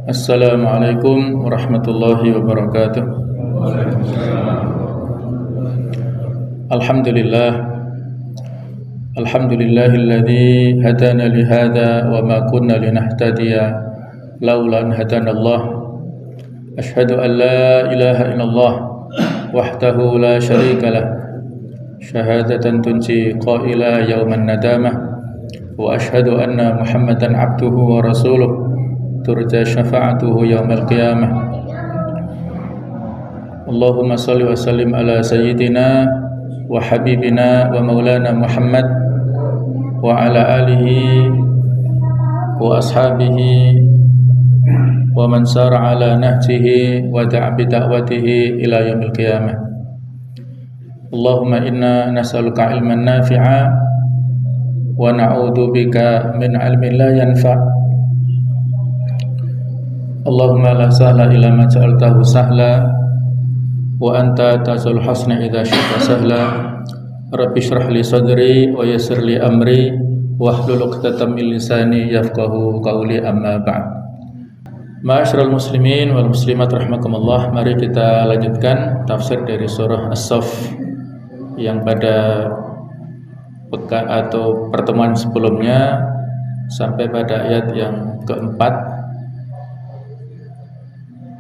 Assalamualaikum warahmatullahi wabarakatuh. Alhamdulillah. Alhamdulillahilladzi hadana li hadza wa ma kunna linahtadiya laula an hadana Allah. Asyhadu an la ilaha illallah wahdahu la syarika lah. Syahadatan tunji qaila yauman nadamah. Wa asyhadu anna Muhammadan abduhu wa rasuluh. Turja syafa'atuhu yaumal qiyamah. Allahumma salli wa sallim ala sayyidina wa habibina wa maulana Muhammad wa ala alihi wa ashabihi wa man sara ala nahjihi wa da'a bi da'watihi ila yaumil qiyamah. Allahumma inna nas'aluka ilman nafi'a wa na'udzu bika min ilmin la yanfa'. Allahumma la sahla illa ma ja'altahu sahla wa anta tazul hasna idza syi'ta sahla. Rabbi shrah li sadri wa yassir li amri wahlul 'uqdatam min lisani yafqahu qawli, amma ba'd. Ma'asyiral muslimin wal muslimat rahimakumullah, mari kita lanjutkan tafsir dari surah As-Saff yang pada pekan atau pertemuan sebelumnya sampai pada ayat yang keempat,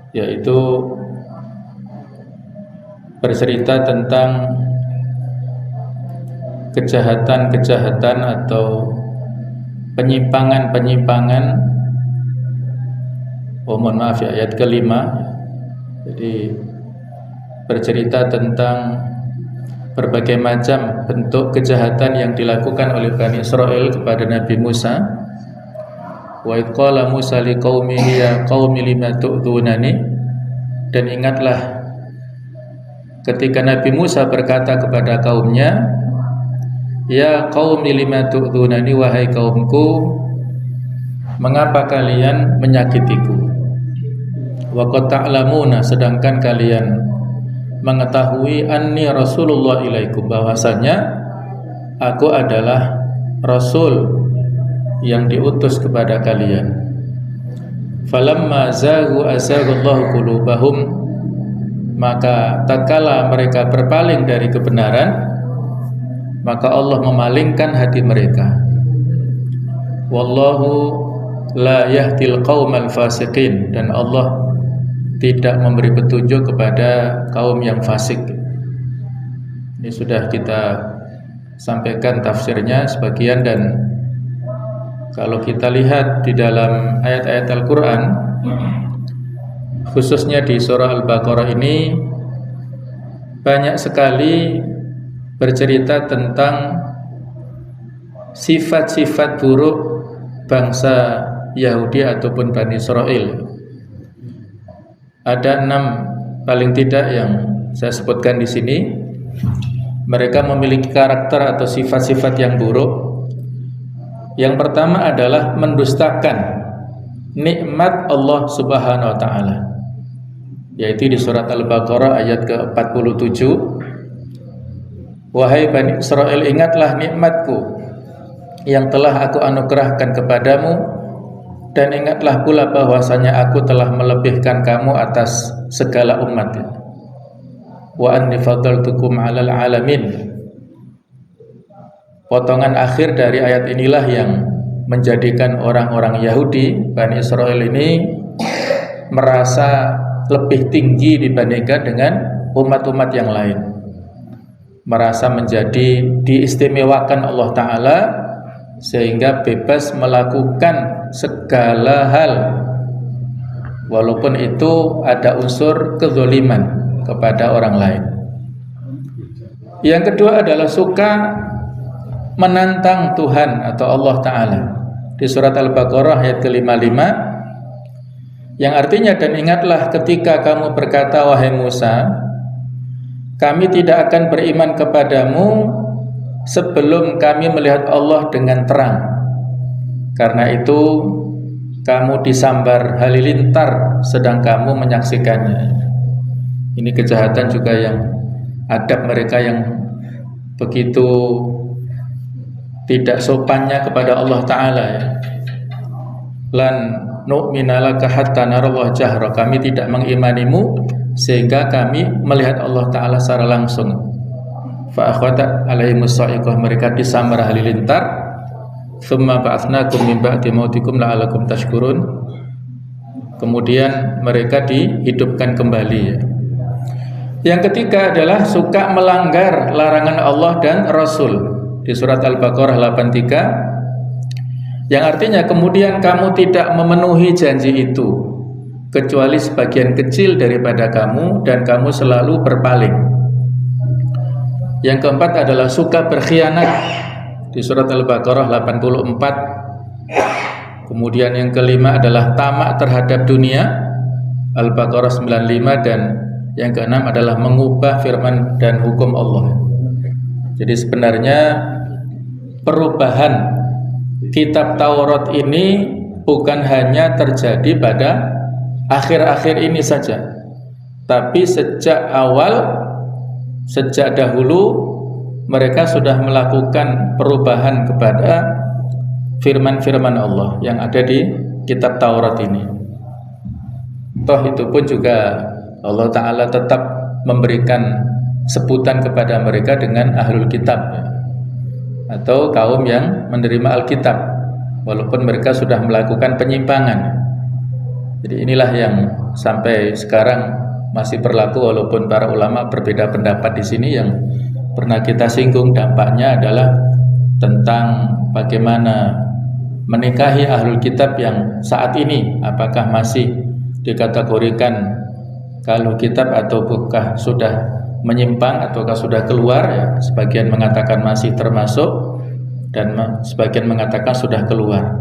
yaitu bercerita tentang kejahatan-kejahatan atau penyimpangan-penyimpangan. Mohon maaf ya, ayat kelima. Jadi bercerita tentang berbagai macam bentuk kejahatan yang dilakukan oleh Bani Israel kepada Nabi Musa. Wa idh qala Musa liqaumihi ya qaumi lima tu'dhunani. Dan ingatlah ketika Nabi Musa berkata kepada kaumnya, ya qaumi lima tu'dhunani, wahai kaumku, mengapa kalian menyakitiku? Wa qad ta'lamuna, sedangkan kalian mengetahui anni rasulullah ilaikum, bahwasanya aku adalah rasul yang diutus kepada kalian. Falamma zaghu azaghallahu qulubahum, maka tatkala mereka berpaling dari kebenaran, maka Allah memalingkan hati mereka. Wallahu la yahdil qaumal fasiqin, dan Allah tidak memberi petunjuk kepada kaum yang fasik. Ini sudah kita sampaikan tafsirnya sebagian, dan kalau kita lihat di dalam ayat-ayat Al-Quran, khususnya di surah Al-Baqarah ini, banyak sekali bercerita tentang sifat-sifat buruk bangsa Yahudi ataupun Bani Israel. Ada 6 paling tidak yang saya sebutkan di sini. Mereka memiliki karakter atau sifat-sifat yang buruk. Yang pertama adalah mendustakan nikmat Allah Subhanahu wa taala, yaitu di surat Al-Baqarah ayat ke-47. Wahai Bani Israel, ingatlah nikmatku yang telah aku anugerahkan kepadamu, dan ingatlah pula bahwasanya aku telah melebihkan kamu atas segala umat. Wa anni faddaltukum 'alal 'alamin. Potongan akhir dari ayat inilah yang menjadikan orang-orang Yahudi, Bani Israel ini, merasa lebih tinggi dibandingkan dengan umat-umat yang lain. Merasa menjadi diistimewakan Allah Ta'ala, sehingga bebas melakukan segala hal, walaupun itu ada unsur kezaliman kepada orang lain. Yang kedua adalah suka menantang Tuhan atau Allah Ta'ala. Di surat Al-Baqarah ayat ke-55, yang artinya, dan ingatlah ketika kamu berkata, wahai Musa, kami tidak akan beriman kepadamu sebelum kami melihat Allah dengan terang. Karena itu kamu disambar halilintar sedang kamu menyaksikannya. Ini kejahatan juga yang adab mereka yang begitu tidak sopannya kepada Allah Ta'ala, ya. lan nu'mina laka hatta narallahu jahra, kami tidak mengimanimu sehingga kami melihat Allah Ta'ala secara langsung. Fa akhwatat alaihimus sa'iqah, mereka disambar halilintar. Thumma ba'atsnakum min ba'di mautikum la'alakum tashkurun, kemudian mereka dihidupkan kembali ya. Yang ketiga adalah suka melanggar larangan Allah dan Rasul di surat Al-Baqarah 83, yang artinya kemudian kamu tidak memenuhi janji itu kecuali sebagian kecil daripada kamu dan kamu selalu berpaling. Yang keempat adalah suka berkhianat di surat Al-Baqarah 84. Kemudian yang kelima adalah tamak terhadap dunia, Al-Baqarah 95, dan yang keenam adalah mengubah firman dan hukum Allah. Jadi sebenarnya perubahan kitab Taurat ini bukan hanya terjadi pada akhir-akhir ini saja, tapi sejak awal, sejak dahulu mereka sudah melakukan perubahan kepada firman-firman Allah yang ada di kitab Taurat ini. Toh itu pun juga Allah Ta'ala tetap memberikan sebutan kepada mereka dengan ahlul kitab ya, atau kaum yang menerima Alkitab, walaupun mereka sudah melakukan penyimpangan. Jadi inilah yang sampai sekarang masih berlaku, walaupun para ulama berbeda pendapat di sini. Yang pernah kita singgung dampaknya adalah tentang bagaimana menikahi ahlul kitab yang saat ini, apakah masih dikategorikan kalau kitab ataukah sudah menyimpang ataukah sudah keluar ya. Sebagian mengatakan masih termasuk dan sebagian mengatakan sudah keluar.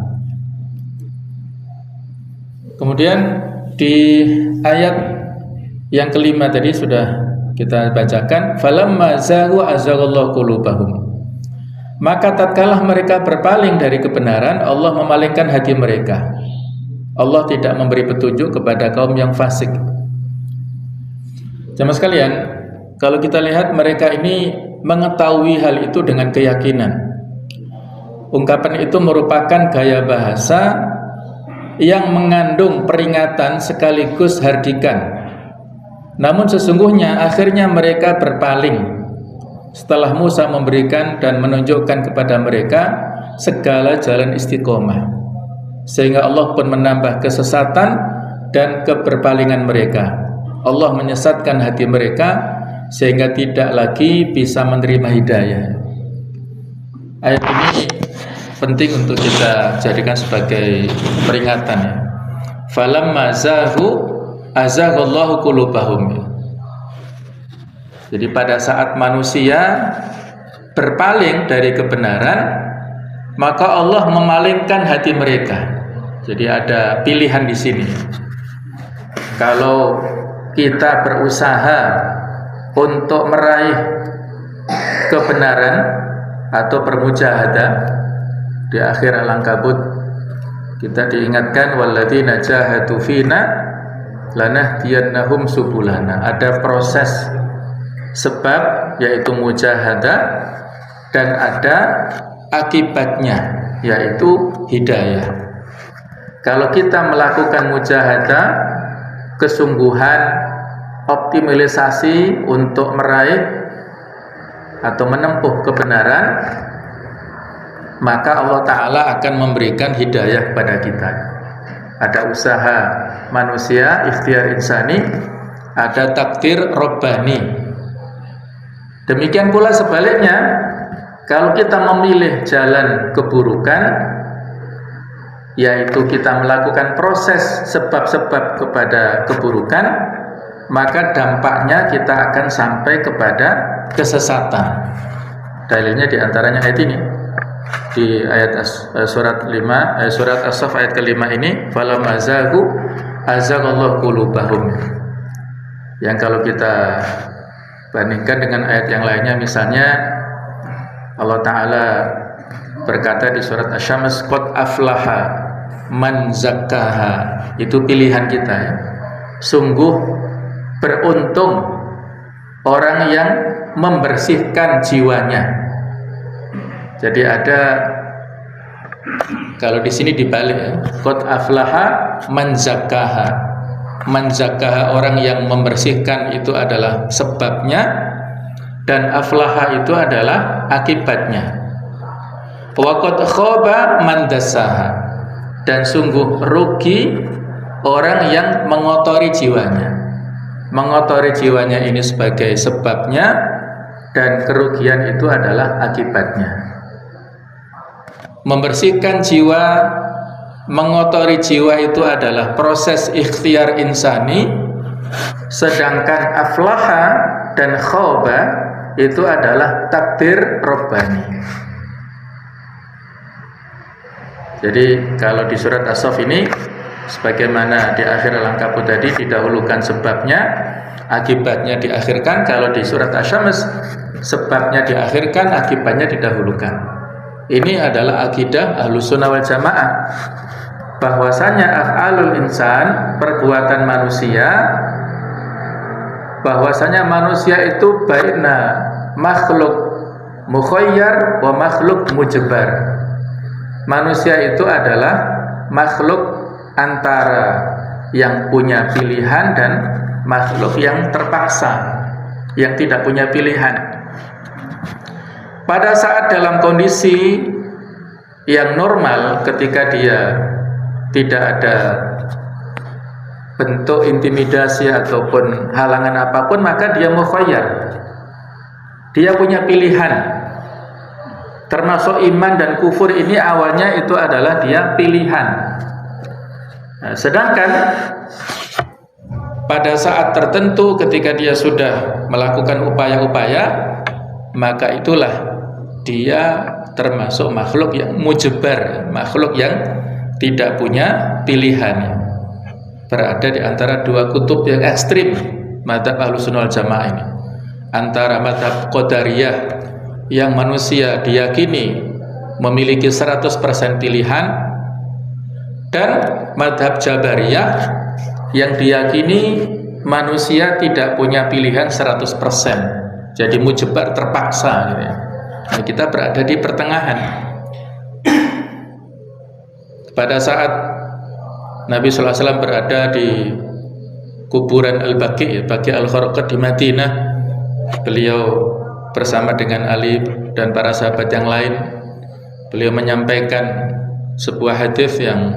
Kemudian di ayat yang kelima tadi sudah kita bacakan, falamma zaghu azaghallahu qulubahum, maka tatkala mereka berpaling dari kebenaran, Allah memalingkan hati mereka. Allah tidak memberi petunjuk kepada kaum yang fasik. Jamaah sekalian, kalau kita lihat mereka ini mengetahui hal itu dengan keyakinan. Ungkapan itu merupakan gaya bahasa yang mengandung peringatan sekaligus hardikan. Namun sesungguhnya akhirnya mereka berpaling setelah Musa memberikan dan menunjukkan kepada mereka segala jalan istiqomah, sehingga Allah pun menambah kesesatan dan keberpalingan mereka. Allah menyesatkan hati mereka sehingga tidak lagi bisa menerima hidayah. Ayat ini penting untuk kita jadikan sebagai peringatan ya. Falamma zaghu azaghallahu qulubahum. Jadi pada saat manusia berpaling dari kebenaran, maka Allah memalingkan hati mereka. Jadi ada pilihan di sini. Kalau kita berusaha untuk meraih kebenaran atau bermujahadah, di akhir Al-Ankabut kita diingatkan walladzina jahadu fina lanahdiyannahum subulana. Ada proses sebab yaitu mujahadah dan ada akibatnya yaitu hidayah. Kalau kita melakukan mujahadah, kesungguhan, optimalisasi untuk meraih atau menempuh kebenaran, maka Allah Ta'ala akan memberikan hidayah kepada kita. Ada usaha manusia, ikhtiar insani, ada takdir Rabbani. Demikian pula sebaliknya, kalau kita memilih jalan keburukan, yaitu kita melakukan proses sebab-sebab kepada keburukan, maka dampaknya kita akan sampai kepada kesesatan. Dalilnya diantaranya ayat ini, di ayat surat 5, surat As-Saff ayat ke-5 ini, falamma zaghu azaghallahu qulubahum. Yang kalau kita bandingkan dengan ayat yang lainnya, misalnya Allah Ta'ala berkata di surat Asy-Syams, qad aflaha man zakkaha. Itu pilihan kita ya. Sungguh beruntung orang yang membersihkan jiwanya. Jadi ada Kalau di sini dibalik ya. Qad aflaha man zakkaha. Man zakkaha, orang yang membersihkan itu adalah sebabnya, dan aflaha itu adalah akibatnya. Wa qad khaba man dassaha, dan sungguh rugi orang yang mengotori jiwanya. Mengotori jiwanya ini sebagai sebabnya, dan kerugian itu adalah akibatnya. Membersihkan jiwa, mengotori jiwa itu adalah proses ikhtiar insani, sedangkan aflaha dan khaba itu adalah takdir Rabbani. Jadi kalau di surat As-Saff ini, sebagaimana di akhir Al-Ankabut tadi didahulukan sebabnya, akibatnya diakhirkan. Kalau di surat Asy-Syams, sebabnya diakhirkan, akibatnya didahulukan. Ini adalah akidah Ahlussunnah wal Jamaah, bahwasanya af'alul insan, perbuatan manusia, bahwasanya manusia itu baina makhluk mukhayyar wa makhluk mujbar. Manusia itu adalah makhluk antara yang punya pilihan dan makhluk yang terpaksa, yang tidak punya pilihan. Pada saat dalam kondisi yang normal, ketika dia tidak ada bentuk intimidasi ataupun halangan apapun, maka dia mukhayyar. Dia punya pilihan. Termasuk iman dan kufur ini awalnya itu adalah dia pilihan. Nah, sedangkan pada saat tertentu ketika dia sudah melakukan upaya-upaya, maka itulah dia termasuk makhluk yang mujbar, makhluk yang tidak punya pilihan, berada di antara dua kutub yang ekstrim mazhab Ahlussunnah wal Jamaah ini, antara mazhab Qadariyah yang manusia diyakini memiliki 100% pilihan, dan mazhab Jabariyah yang diyakini manusia tidak punya pilihan 100%, jadi mujbar, terpaksa gitu ya. Nah, kita berada di pertengahan. Pada saat Nabi sallallahu alaihi wasallam berada di kuburan Al-Baqi', Baqi' Al-Gharqad di Madinah, beliau bersama dengan Ali dan para sahabat yang lain, beliau menyampaikan sebuah hadis yang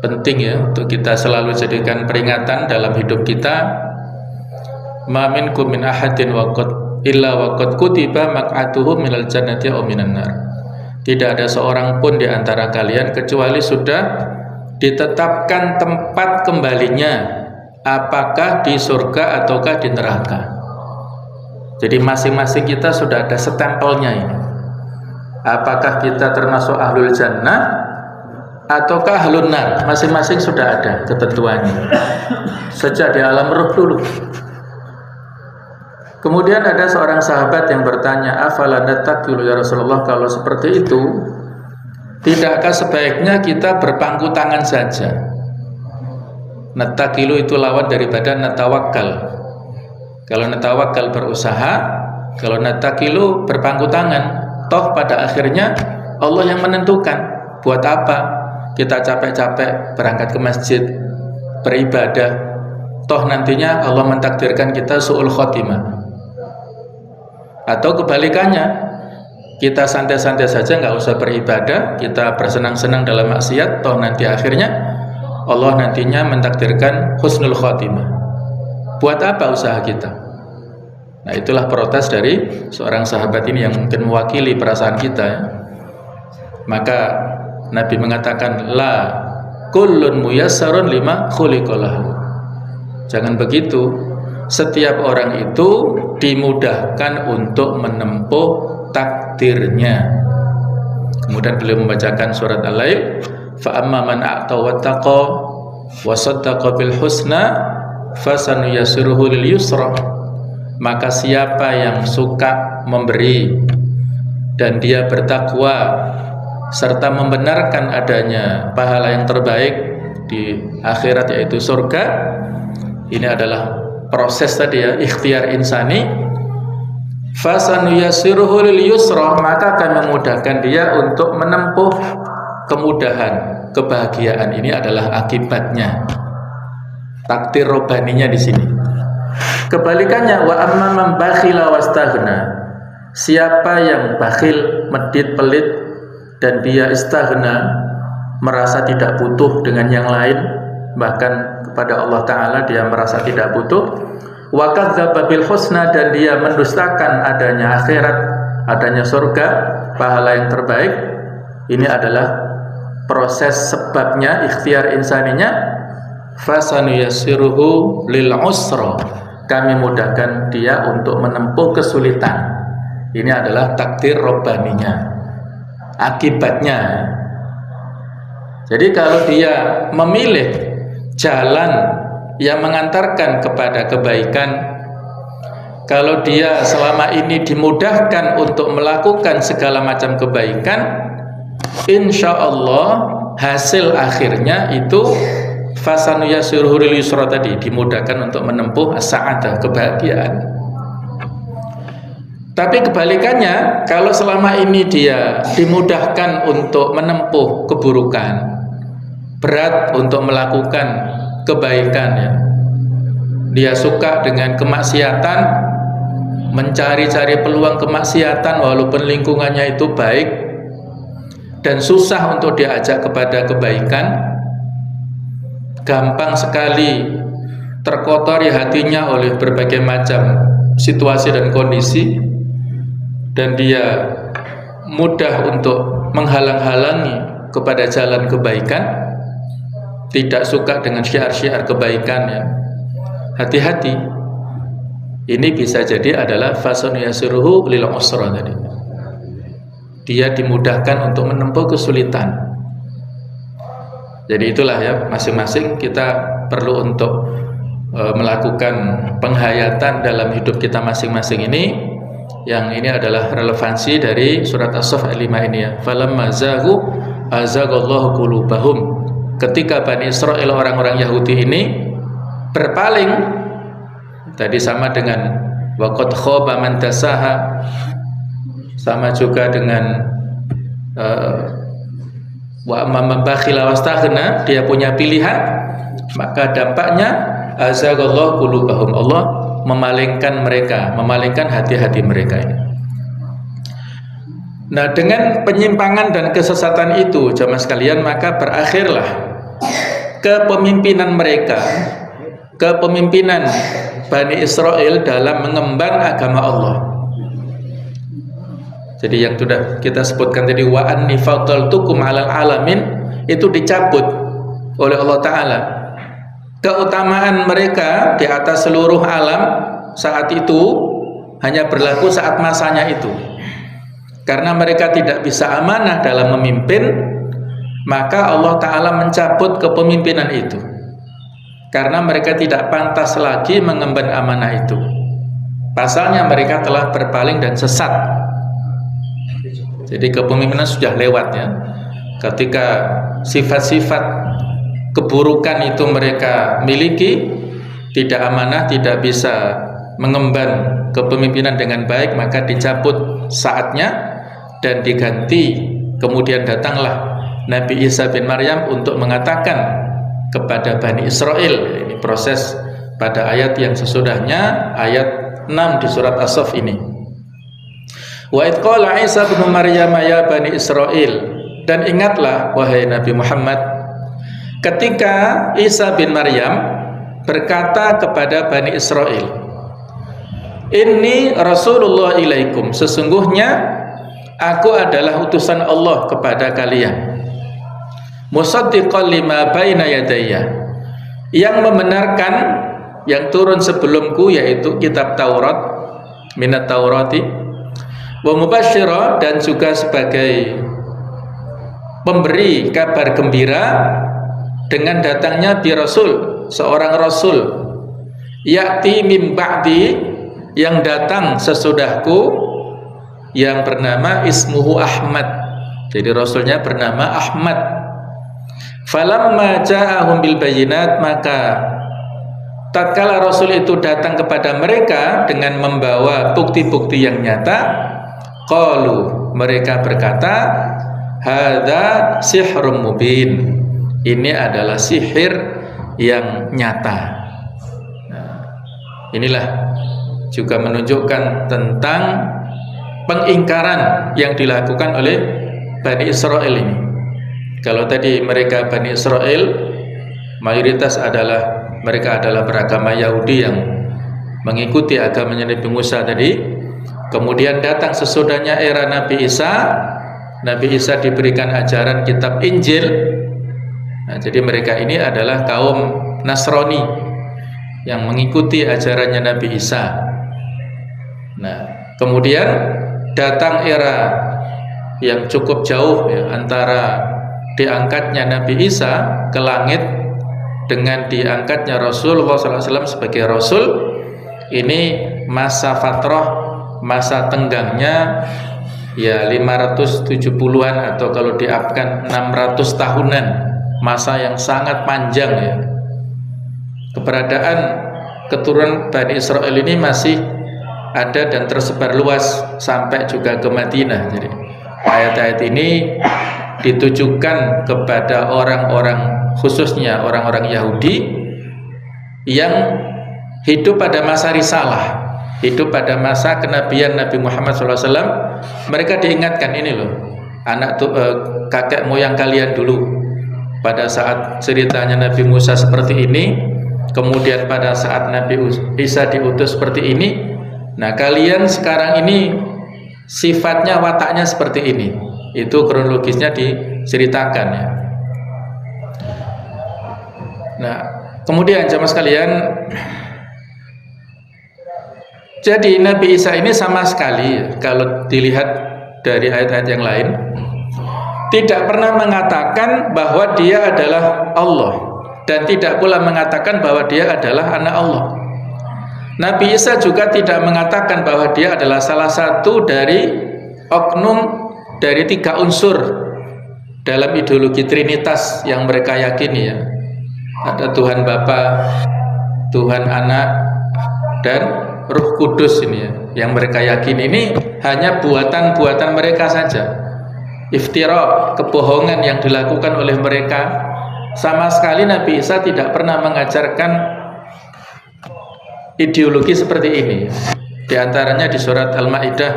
penting ya, untuk kita selalu jadikan peringatan dalam hidup kita. Ma minkum min ahadin illa waqad kutiba maq'atuhu minal jannati aw minan nar. Tidak ada seorang pun di antara kalian kecuali sudah ditetapkan tempat kembalinya, apakah di surga ataukah di neraka. Jadi masing-masing kita sudah ada stempelnya ini. Apakah kita termasuk ahlul jannah ataukah ahlun nar, masing-masing sudah ada ketentuannya sejak di alam ruh dulu. Kemudian ada seorang sahabat yang bertanya, afala nattaqilu ya Rasulullah, kalau seperti itu tidakkah sebaiknya kita berpangku tangan saja? Nattaqilu itu lawan daripada natawakkal. Kalau natawakkal berusaha, kalau nattaqilu berpangku tangan. Toh pada akhirnya Allah yang menentukan. Buat apa kita capek-capek berangkat ke masjid beribadah, toh nantinya Allah mentakdirkan kita su'ul khotimah. Atau kebalikannya, kita santai-santai saja, nggak usah beribadah, kita bersenang-senang dalam maksiat, toh nanti akhirnya Allah nantinya mentakdirkan husnul khotimah. Buat apa usaha kita? Nah, itulah protes dari seorang sahabat ini yang mungkin mewakili perasaan kita ya. Maka Nabi mengatakan, la kullun muyassarun lima khuliqalahu. Jangan begitu. Setiap orang itu dimudahkan untuk menempuh takdirnya. Kemudian beliau membacakan surat Al-Lail, fa amma man a'ta wattaqa wa saddaqa bil husna fasanuyassiruhu lil yusra. Maka siapa yang suka memberi dan dia bertakwa serta membenarkan adanya pahala yang terbaik di akhirat, yaitu surga, ini adalah proses tadi ya, ikhtiar insani. Fasanuyassiruhu lil yusra, maka akan memudahkan dia untuk menempuh kemudahan, kebahagiaan ini adalah akibatnya. Takdir robaninya di sini. Kebalikannya, wa amma man bakhila wastaghna, siapa yang bakhil, medit, pelit, dan dia istaghna, merasa tidak butuh dengan yang lain, bahkan kepada Allah Ta'ala dia merasa tidak butuh. Wa kadzdzaba bil husna, dan dia mendustakan adanya akhirat, adanya surga, pahala yang terbaik. Ini adalah proses sebabnya, ikhtiar insaninya. Fasanuyassiruhu lil usra, kami mudahkan dia untuk menempuh kesulitan. Ini adalah takdir robbaninya, akibatnya. Jadi kalau dia memilih jalan yang mengantarkan kepada kebaikan, kalau dia selama ini dimudahkan untuk melakukan segala macam kebaikan, insya Allah hasil akhirnya itu fasanuyassiruhu lil yusra tadi, dimudahkan untuk menempuh as-sa'adah, kebahagiaan. Tapi kebalikannya, kalau selama ini dia dimudahkan untuk menempuh keburukan, berat untuk melakukan kebaikan, ya, dia suka dengan kemaksiatan, mencari-cari peluang kemaksiatan walaupun lingkungannya itu baik, dan susah untuk diajak kepada kebaikan, gampang sekali terkotori hatinya oleh berbagai macam situasi dan kondisi, dan dia mudah untuk menghalang-halangi kepada jalan kebaikan, tidak suka dengan syiar-syiar kebaikan, ya. Hati-hati, ini bisa jadi adalah fasanuyassiruhu lil usra tadi. Dia dimudahkan untuk menempuh kesulitan. Jadi itulah, ya, masing-masing kita perlu untuk melakukan penghayatan dalam hidup kita masing-masing ini. Yang ini adalah relevansi dari surat As-Saff ayat 5 ini, ya. Falamma zaghu azaghallahu qulubahum. Ketika Bani Israil, orang-orang Yahudi ini berpaling, tadi sama dengan waqad khaba man dasaha, sama juga dengan wa amman bakhila wastaghna, dia punya pilihan, maka dampaknya azaghallahu qulubahum, Allah memalingkan mereka, memalingkan hati-hati mereka ini. Nah, dengan penyimpangan dan kesesatan itu, jamaah sekalian, maka berakhirlah kepemimpinan mereka, kepemimpinan Bani Israil dalam mengemban agama Allah. Jadi yang sudah kita sebutkan tadi, wa anni faddaltukum 'alal alamin, itu dicabut oleh Allah Ta'ala. Keutamaan mereka di atas seluruh alam saat itu hanya berlaku saat masanya itu. Karena mereka tidak bisa amanah dalam memimpin, maka Allah Ta'ala mencabut kepemimpinan itu. Karena mereka tidak pantas lagi mengemban amanah itu. Pasalnya mereka telah berpaling dan sesat. Jadi kepemimpinan sudah lewat, ya. Ketika sifat-sifat keburukan itu mereka miliki, tidak amanah, tidak bisa mengemban kepemimpinan dengan baik, maka dicabut saatnya dan diganti. Kemudian datanglah Nabi Isa bin Maryam untuk mengatakan kepada Bani Israil. Ini proses pada ayat yang sesudahnya, ayat 6 di surat As-Saff ini. Wa idh qala Isa bin Maryam ya Bani Israil, dan ingatlah wahai Nabi Muhammad, ketika Isa bin Maryam berkata kepada Bani Israil, Inni Rasulullah ilaikum, sesungguhnya aku adalah utusan Allah kepada kalian, musaddiqan lima baina yadayya, yang membenarkan yang turun sebelumku, yaitu kitab Taurat, minat Taurati, wa mubasysyira, dan juga sebagai pemberi kabar gembira dengan datangnya bi rasul, seorang rasul, ya'ti min ba'di, yang datang sesudahku, yang bernama ismuhu Ahmad. Jadi rasulnya bernama Ahmad. Falamma ja'ahum bil bayyinat, maka tatkala rasul itu datang kepada mereka dengan membawa bukti-bukti yang nyata, qalu, mereka berkata, hadza sihrun mubin. Ini adalah sihir yang nyata. Nah, inilah juga menunjukkan tentang pengingkaran yang dilakukan oleh Bani Israel ini. Kalau tadi mereka Bani Israel mayoritas mereka adalah beragama Yahudi yang mengikuti agamanya Nabi Musa tadi. Kemudian datang sesudahnya era Nabi Isa diberikan ajaran kitab Injil. Nah, jadi mereka ini adalah kaum Nasrani yang mengikuti ajarannya Nabi Isa. Nah, kemudian datang era yang cukup jauh ya, antara diangkatnya Nabi Isa ke langit dengan diangkatnya Rasulullah SAW sebagai Rasul. Ini masa fatrah, masa tenggangnya ya 570-an atau kalau diapkan 600 tahunan, masa yang sangat panjang ya. Keberadaan keturunan Bani Israel ini masih ada dan tersebar luas sampai juga ke Madinah. Jadi ayat-ayat ini ditujukan kepada orang-orang, khususnya orang-orang Yahudi yang hidup pada masa risalah, hidup pada masa kenabian Nabi Muhammad SAW. Mereka diingatkan, ini loh kakek moyang kalian dulu pada saat ceritanya Nabi Musa seperti ini, kemudian pada saat Nabi Isa diutus seperti ini. Nah, kalian sekarang ini sifatnya, wataknya seperti ini. Itu kronologisnya diceritakan ya. Nah, kemudian jamaah sekalian, jadi Nabi Isa ini sama sekali kalau dilihat dari ayat-ayat yang lain tidak pernah mengatakan bahwa dia adalah Allah, dan tidak pula mengatakan bahwa dia adalah anak Allah. Nabi Isa juga tidak mengatakan bahwa dia adalah salah satu dari oknum dari 3 unsur dalam ideologi Trinitas yang mereka yakini ya. Ada Tuhan Bapa, Tuhan Anak, dan Roh Kudus ini ya. Yang mereka yakini ini hanya buatan-buatan mereka saja. Iftira, kebohongan yang dilakukan oleh mereka. Sama sekali Nabi Isa tidak pernah mengajarkan ideologi seperti ini. Di antaranya di surat Al-Maidah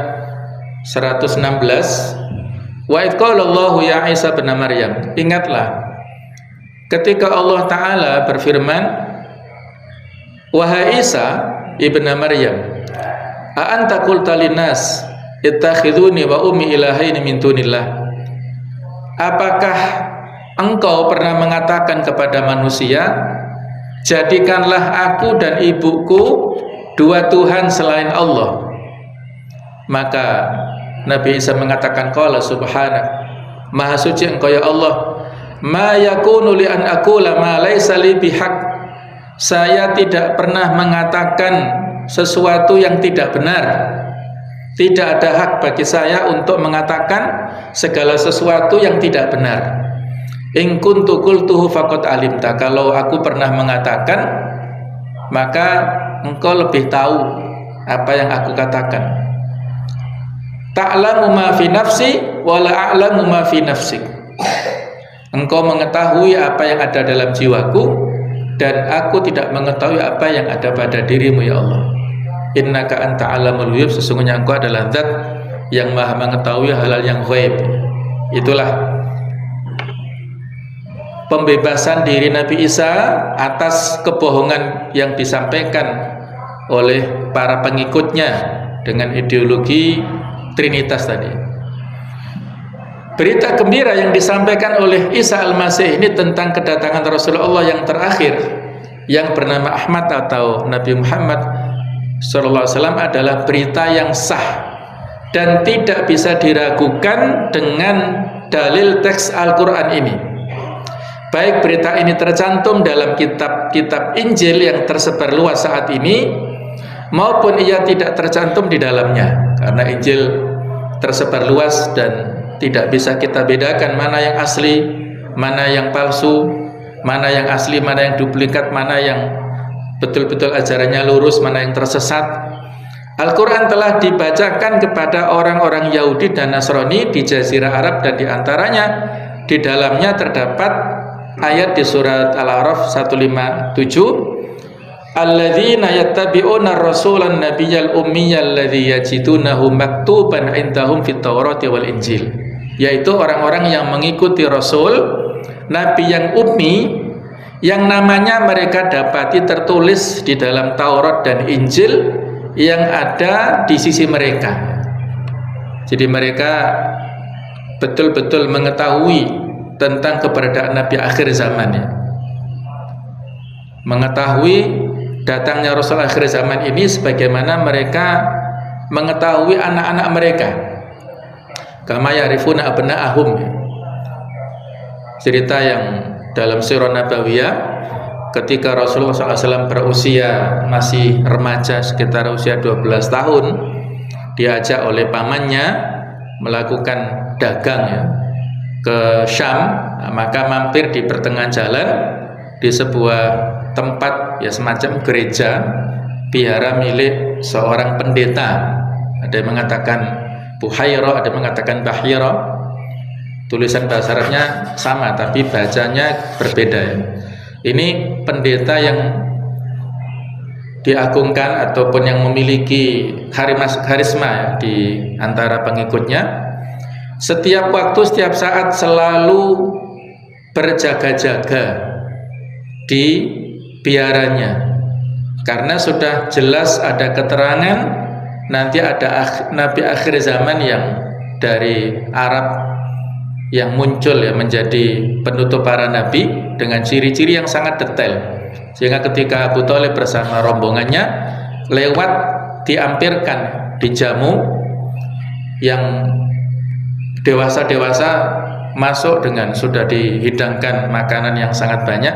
116, wa idh qala Allahu ya Isa bin Maryam. Ingatlah ketika Allah Ta'ala berfirman, wahai Isa ibn Maryam, a anta qulta linnas ittakhiduni wa ummi ilahaini min dunillah. Apakah engkau pernah mengatakan kepada manusia, jadikanlah aku dan ibuku 2 Tuhan selain Allah? Maka Nabi Isa mengatakan, qala subhanak, maha suci engkau ya Allah, ma yakunu li an aqula ma laysa li bihaq. Saya tidak pernah mengatakan sesuatu yang tidak benar. Tidak ada hak bagi saya untuk mengatakan segala sesuatu yang tidak benar. In kuntu qultuhu faqad alimta. Kalau aku pernah mengatakan, maka engkau lebih tahu apa yang aku katakan. Ta'lamu ma fi nafsi wa la a'lamu ma fi nafsik. Engkau mengetahui apa yang ada dalam jiwaku, dan aku tidak mengetahui apa yang ada pada dirimu ya Allah. Innaka anta alamul ghuyub. Sesungguhnya engkau adalah zat yang maha mengetahui hal-hal yang ghaib. Itulah pembebasan diri Nabi Isa atas kebohongan yang disampaikan oleh para pengikutnya dengan ideologi Trinitas tadi. Berita gembira yang disampaikan oleh Isa Al-Masih ini tentang kedatangan Rasulullah yang terakhir, yang bernama Ahmad atau Nabi Muhammad sallallahu alaihi wasallam, adalah berita yang sah dan tidak bisa diragukan dengan dalil teks Al-Quran ini. Baik berita ini tercantum dalam kitab-kitab Injil yang tersebar luas saat ini, maupun ia tidak tercantum di dalamnya, karena Injil tersebar luas dan tidak bisa kita bedakan mana yang asli, mana yang palsu, mana yang asli, mana yang duplikat, mana yang betul-betul ajarannya lurus, mana yang tersesat. Al-Quran telah dibacakan kepada orang-orang Yahudi dan Nasrani di Jazirah Arab, dan diantaranya di dalamnya terdapat ayat di surat Al-A'raf 157, alladzina yattabi'una ar-rasulan nabiyyal ummiyal ladzi yajidunahu maktuban indahum fit Taurati wal Injil, yaitu orang-orang yang mengikuti Rasul Nabi yang ummi yang namanya mereka dapati tertulis di dalam Taurat dan Injil yang ada di sisi mereka. Jadi mereka betul-betul mengetahui tentang keberadaan Nabi akhir zaman ya. Mengetahui datangnya Rasul akhir zaman ini sebagaimana mereka mengetahui anak-anak mereka. Kama ya'rifuna abna'ahum. Cerita yang dalam Sirah Nabawiyah, ketika Rasulullah SAW berusia masih remaja sekitar usia 12 tahun, diajak oleh pamannya melakukan dagang ya, ke Syam. Maka mampir di pertengahan jalan di sebuah tempat ya semacam gereja biara milik seorang pendeta. Ada yang mengatakan Buhaira, ada yang mengatakan Bahira. Tulisan bahasa Arabnya sama tapi bacanya berbeda ya. Ini pendeta yang diagungkan ataupun yang memiliki karisma ya, di antara pengikutnya. Setiap waktu, setiap saat selalu berjaga-jaga di biaranya, karena sudah jelas ada keterangan nanti ada Nabi akhir zaman yang dari Arab yang muncul ya menjadi penutup para nabi dengan ciri-ciri yang sangat detail, sehingga ketika Abu Thalib bersama rombongannya lewat diampirkan, dijamu, yang dewasa-dewasa masuk dengan sudah dihidangkan makanan yang sangat banyak.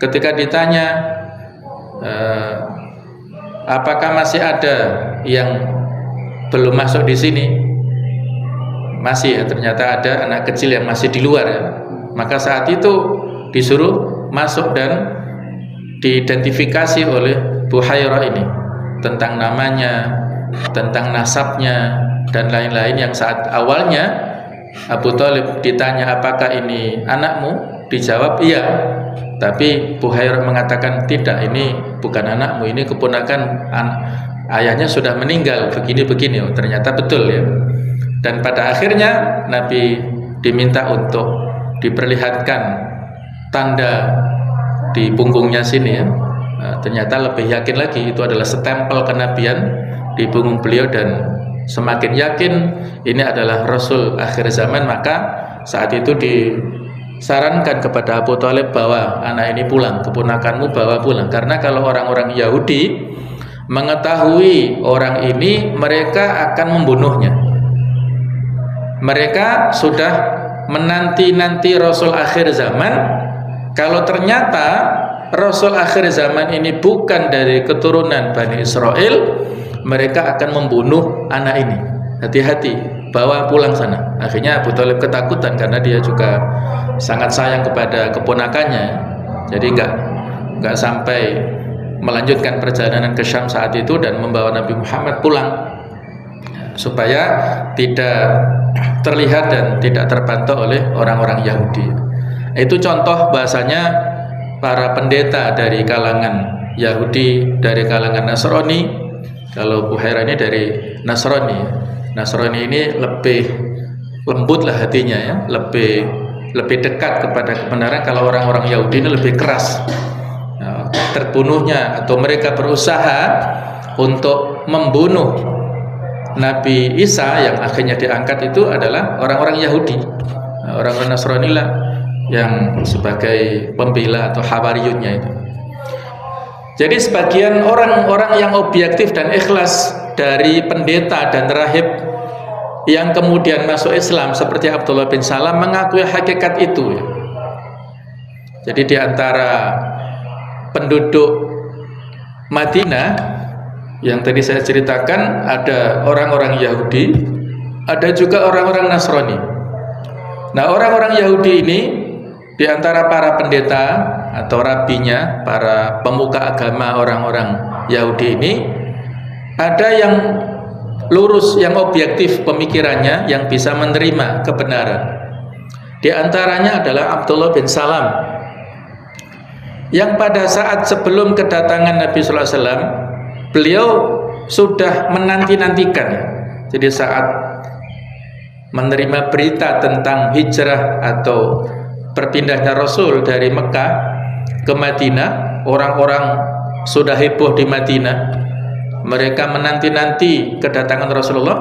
Ketika ditanya apakah masih ada yang belum masuk di sini, masih ya, ternyata ada anak kecil yang masih di luar ya. Maka saat itu disuruh masuk dan diidentifikasi oleh Buhaira ini tentang namanya, tentang nasabnya dan lain-lain, yang saat awalnya Abu Thalib ditanya apakah ini anakmu, dijawab iya, tapi Buhaira mengatakan tidak, ini bukan anakmu, ini keponakan ayahnya sudah meninggal begini-begini. Oh, ternyata betul ya. Dan pada akhirnya Nabi diminta untuk diperlihatkan tanda di punggungnya sini ya. Nah, ternyata lebih yakin lagi itu adalah stempel kenabian di punggung beliau, dan semakin yakin ini adalah Rasul akhir zaman. Maka saat itu disarankan kepada Abu Thalib bahwa anak ini pulang, keponakanmu bawa pulang, karena kalau orang-orang Yahudi mengetahui orang ini mereka akan membunuhnya. Mereka sudah menanti-nanti Rasul akhir zaman. Kalau ternyata Rasul akhir zaman ini bukan dari keturunan Bani Israel, mereka akan membunuh anak ini. Hati-hati, bawa pulang sana. Akhirnya Abu Thalib ketakutan karena dia juga sangat sayang kepada keponakannya. Jadi enggak sampai melanjutkan perjalanan ke Syam saat itu dan membawa Nabi Muhammad pulang, supaya tidak terlihat dan tidak terpantau oleh orang-orang Yahudi. Itu contoh bahasanya para pendeta dari kalangan Yahudi, dari kalangan Nasrani. Kalau Buhaira ini dari Nasrani. Nasrani ini lebih lembut lah hatinya ya, lebih dekat kepada kebenaran. Kalau orang-orang Yahudi ini lebih keras. Terbunuhnya atau mereka berusaha untuk membunuh Nabi Isa yang akhirnya diangkat itu adalah orang-orang Yahudi. Orang-orang Nasrani lah yang sebagai pembela atau hawariyunnya itu. Jadi sebagian orang-orang yang objektif dan ikhlas dari pendeta dan rahib yang kemudian masuk Islam seperti Abdullah bin Salam mengakui hakikat itu. Jadi di antara penduduk Madinah yang tadi saya ceritakan ada orang-orang Yahudi, ada juga orang-orang Nasrani. Nah, orang-orang Yahudi ini di antara para pendeta atau rabinya, para pemuka agama orang-orang Yahudi ini, Ada yang lurus, yang objektif pemikirannya, yang bisa menerima kebenaran. Di antaranya adalah Abdullah bin Salam, yang pada saat sebelum kedatangan Nabi sallallahu alaihi wasallam beliau sudah menanti-nantikan. Jadi saat menerima berita tentang hijrah atau berpindahnya Rasul dari Mekah ke Madinah, orang-orang sudah heboh di Madinah. Mereka menanti-nanti kedatangan Rasulullah.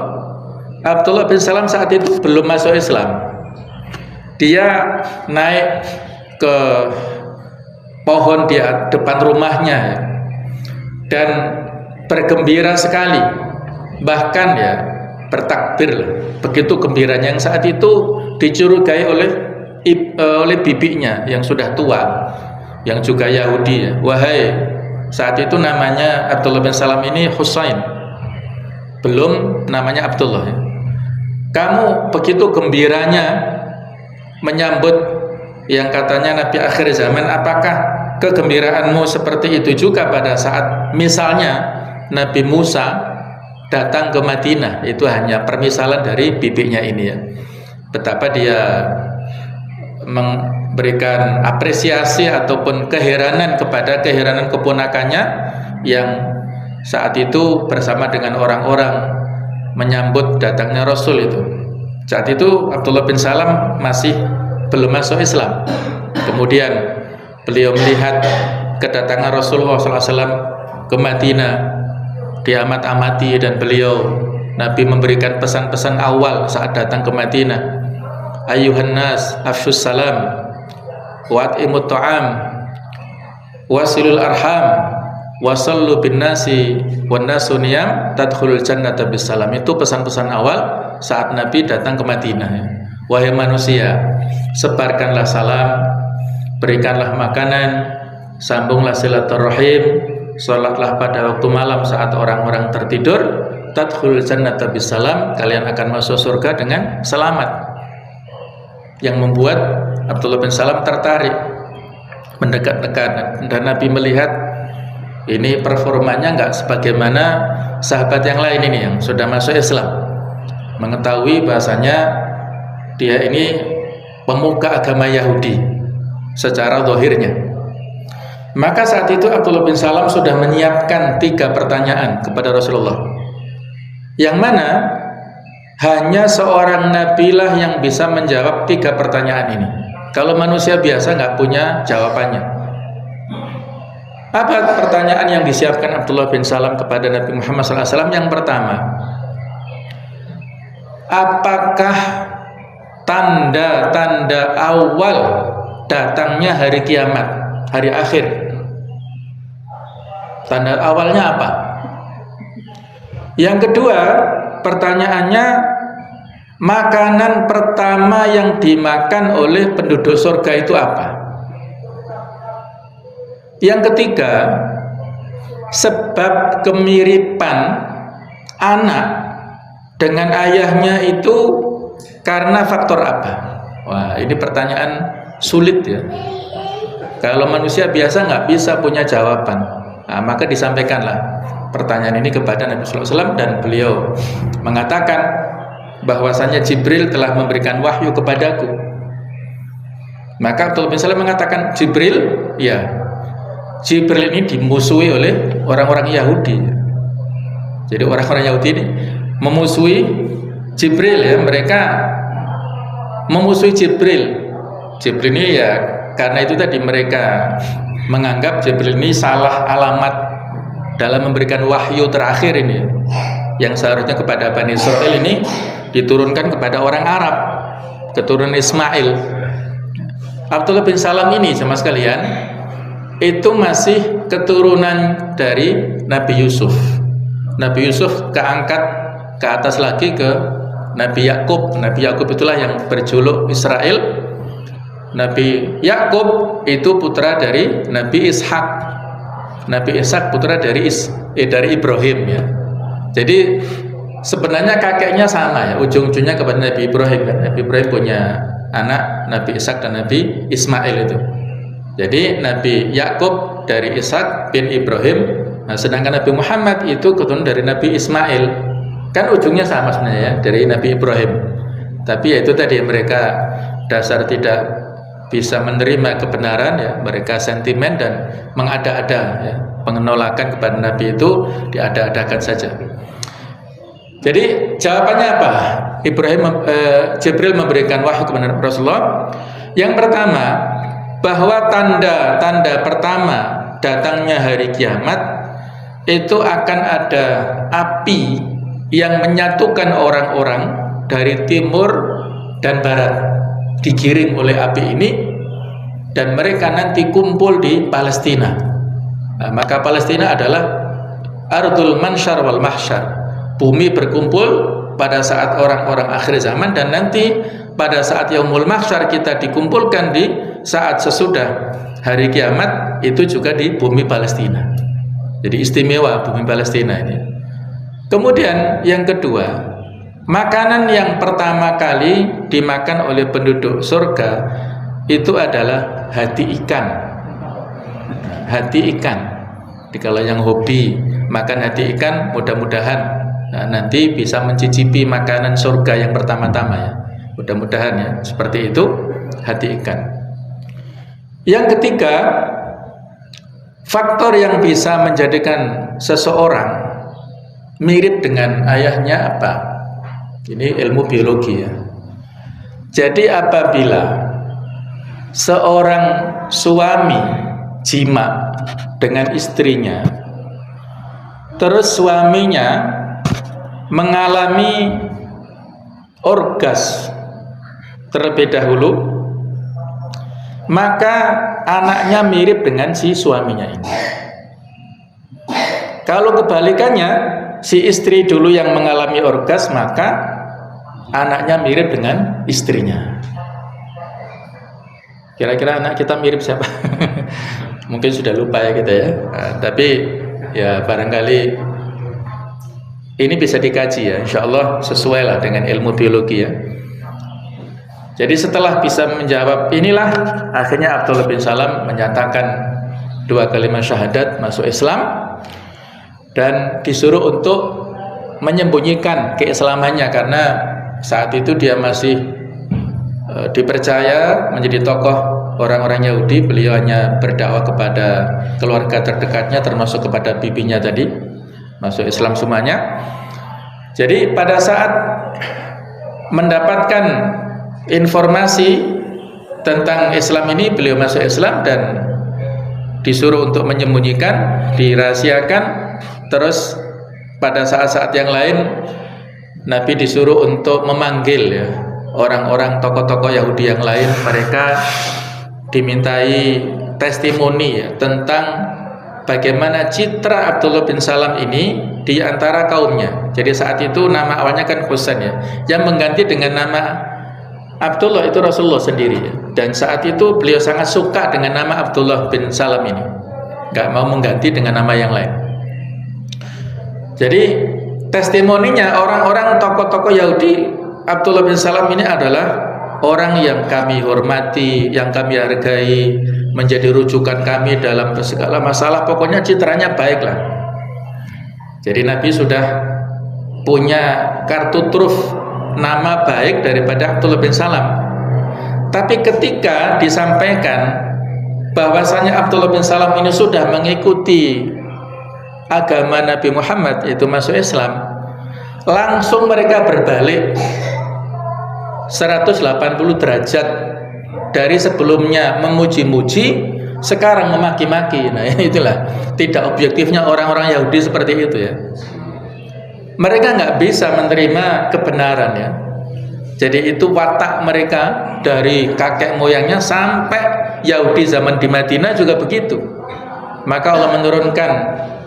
Abdullah bin Salam saat itu belum masuk Islam. Dia naik ke pohon di depan rumahnya dan bergembira sekali, bahkan ya bertakbir. Begitu gembiranya, yang saat itu dicurigai oleh bibinya yang sudah tua, yang juga Yahudi ya. Wahai, saat itu namanya Abdullah bin Salam ini Husain, belum namanya Abdullah ya. Kamu begitu gembiranya menyambut yang katanya Nabi akhir zaman, apakah kegembiraanmu seperti itu juga pada saat misalnya Nabi Musa datang ke Madinah? Itu hanya permisalan dari bibinya ini ya, betapa dia memberikan apresiasi ataupun keheranan kepada keheranan keponakannya yang saat itu bersama dengan orang-orang menyambut datangnya Rasul itu. Saat itu Abdullah bin Salam masih belum masuk Islam. Kemudian beliau melihat kedatangan Rasulullah SAW ke Madinah, diamat-amati, dan Nabi memberikan pesan-pesan awal saat datang ke Madinah. Ayyuhan nas afshus salam wa at'imut ta'am wasilul arham wasallu bin nasi wan nasu niyam tadkhulul jannata bisalam. Itu pesan-pesan awal saat Nabi datang ke Madinah. Wahai manusia, sebarkanlah salam, berikanlah makanan, sambunglah silaturahim, salatlah pada waktu malam saat orang-orang tertidur, tadkhulul jannata bisalam, kalian akan masuk surga dengan selamat. Yang membuat Abdullah bin Salam tertarik, mendekat-dekat, dan Nabi melihat ini performanya enggak sebagaimana sahabat yang lain ini yang sudah masuk Islam. Mengetahui bahasanya dia ini pemuka agama Yahudi secara zahirnya. Maka saat itu Abdullah bin Salam sudah menyiapkan 3 pertanyaan kepada Rasulullah, yang mana hanya seorang nabilah yang bisa menjawab 3 pertanyaan ini. Kalau manusia biasa nggak punya jawabannya. Apa pertanyaan yang disiapkan Abdullah bin Salam kepada Nabi Muhammad SAW? Yang pertama, apakah tanda-tanda awal datangnya hari kiamat, hari akhir? Tanda awalnya apa? Yang kedua, pertanyaannya, makanan pertama yang dimakan oleh penduduk surga itu apa? Yang ketiga, sebab kemiripan anak dengan ayahnya itu karena faktor apa? Wah, ini pertanyaan sulit ya. Kalau manusia biasa nggak bisa punya jawaban. Nah, maka disampaikanlah pertanyaan ini kepada Nabi SAW, dan beliau mengatakan bahwasanya Jibril telah memberikan wahyu kepadaku. Maka Abdullah bin Salam mengatakan, Jibril, ya, Jibril ini dimusuhi oleh orang-orang Yahudi. Jadi orang-orang Yahudi ini memusuhi Jibril ya, mereka memusuhi Jibril. Jibril ini ya karena itu tadi mereka menganggap Jibril ini salah alamat dalam memberikan wahyu terakhir ini, yang seharusnya kepada Bani Israil ini diturunkan kepada orang Arab, keturunan Ismail. Abdullah bin Salam ini sama sekalian itu masih keturunan dari Nabi Yusuf. Nabi Yusuf keangkat ke atas lagi ke Nabi Yakub. Nabi Yakub itulah yang berjuluk Israel. Nabi Yakub itu putra dari Nabi Ishak. Nabi Ishak putra dari Ibrahim ya. Jadi sebenarnya kakeknya sama ya, ujung-ujungnya kepada Nabi Ibrahim kan. Nabi Ibrahim punya anak Nabi Ishak dan Nabi Ismail itu. Jadi Nabi Yakub dari Ishak bin Ibrahim Nah, sedangkan Nabi Muhammad itu keturunan dari Nabi Ismail. Kan ujungnya sama sebenarnya ya, dari Nabi Ibrahim. Tapi ya itu tadi, mereka dasar tidak bisa menerima kebenaran ya, mereka sentimen dan mengada-ada ya, penolakan kepada Nabi itu diada-adakan saja. Jadi jawabannya apa? Jibril memberikan wahyu kepada Rasulullah. Yang pertama, bahwa tanda-tanda pertama datangnya hari kiamat itu akan ada api yang menyatukan orang-orang dari timur dan barat, digiring oleh api ini, dan mereka nanti kumpul di Palestina. Nah, maka Palestina adalah Ardul Mansyar wal Mahsyar, bumi berkumpul pada saat orang-orang akhir zaman, dan nanti pada saat Yaumul Mahsyar kita dikumpulkan di saat sesudah hari kiamat, itu juga di bumi Palestina. Jadi istimewa bumi Palestina ini. Kemudian yang kedua, makanan yang pertama kali dimakan oleh penduduk surga itu adalah hati ikan. Hati ikan. Jadi kalau yang hobi makan hati ikan, mudah-mudahan nanti bisa mencicipi makanan surga yang pertama-tama ya. Mudah-mudahan ya, seperti itu hati ikan. Yang ketiga, faktor yang bisa menjadikan seseorang mirip dengan ayahnya apa? Ini ilmu biologi ya. Jadi apabila seorang suami jima dengan istrinya, terus suaminya mengalami orgas terlebih dahulu, maka anaknya mirip dengan si suaminya ini. Kalau kebalikannya, si istri dulu yang mengalami orgas, maka anaknya mirip dengan istrinya. Kira-kira anak kita mirip siapa? Mungkin sudah lupa ya kita ya. Tapi ya barangkali ini bisa dikaji ya, insya Allah sesuai lah dengan ilmu biologi ya. Jadi setelah bisa menjawab inilah, akhirnya Abdullah bin Salam menyatakan 2 kalimat syahadat, masuk Islam, dan disuruh untuk menyembunyikan keislamannya karena saat itu dia masih dipercaya menjadi tokoh orang-orang Yahudi. Beliau hanya berdakwah kepada keluarga terdekatnya, termasuk kepada bibinya tadi, masuk Islam semuanya. Jadi pada saat mendapatkan informasi tentang Islam ini, beliau masuk Islam dan disuruh untuk menyembunyikan, dirahasiakan. Terus pada saat-saat yang lain Nabi disuruh untuk memanggil ya orang-orang tokoh-tokoh Yahudi yang lain. Mereka dimintai testimoni ya tentang bagaimana citra Abdullah bin Salam ini di antara kaumnya. Jadi saat itu nama awalnya kan Husain ya, yang mengganti dengan nama Abdullah itu Rasulullah sendiri ya. Dan saat itu beliau sangat suka dengan nama Abdullah bin Salam ini, gak mau mengganti dengan nama yang lain. Jadi testimoninya orang-orang tokoh-tokoh Yahudi, Abdullah bin Salam ini adalah orang yang kami hormati, yang kami hargai, menjadi rujukan kami dalam segala masalah. Pokoknya citranya baiklah. Jadi Nabi sudah punya kartu truf nama baik daripada Abdullah bin Salam. Tapi ketika disampaikan bahwasanya Abdullah bin Salam ini sudah mengikuti agama Nabi Muhammad, yaitu masuk Islam, langsung mereka berbalik 180 derajat. Dari sebelumnya memuji-muji, sekarang memaki-maki. Nah itulah tidak objektifnya orang-orang Yahudi seperti itu ya. Mereka nggak bisa menerima kebenaran ya. Jadi itu watak mereka dari kakek moyangnya sampai Yahudi zaman di Madinah juga begitu. Maka Allah menurunkan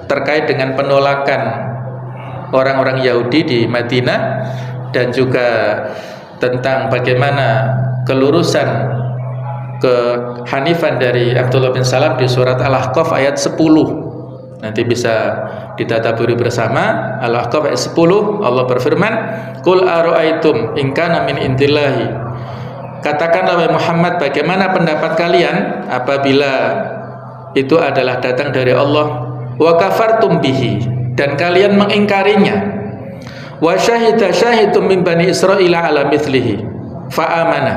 terkait dengan penolakan orang-orang Yahudi di Madinah, dan juga tentang bagaimana kelurusan kehanifan dari Abdullah bin Salam di surat Al-Ahqaf ayat 10. Nanti bisa ditadaburi bersama. Al-Ahqaf ayat 10, Allah berfirman, "Qul ara'aitum in kana min indillahi." Katakanlah wahai Muhammad, bagaimana pendapat kalian apabila itu adalah datang dari Allah, wa kafartum bihi, dan kalian mengingkarinya, wa syahida syahidum min bani Israil ala mithlihi fa amana,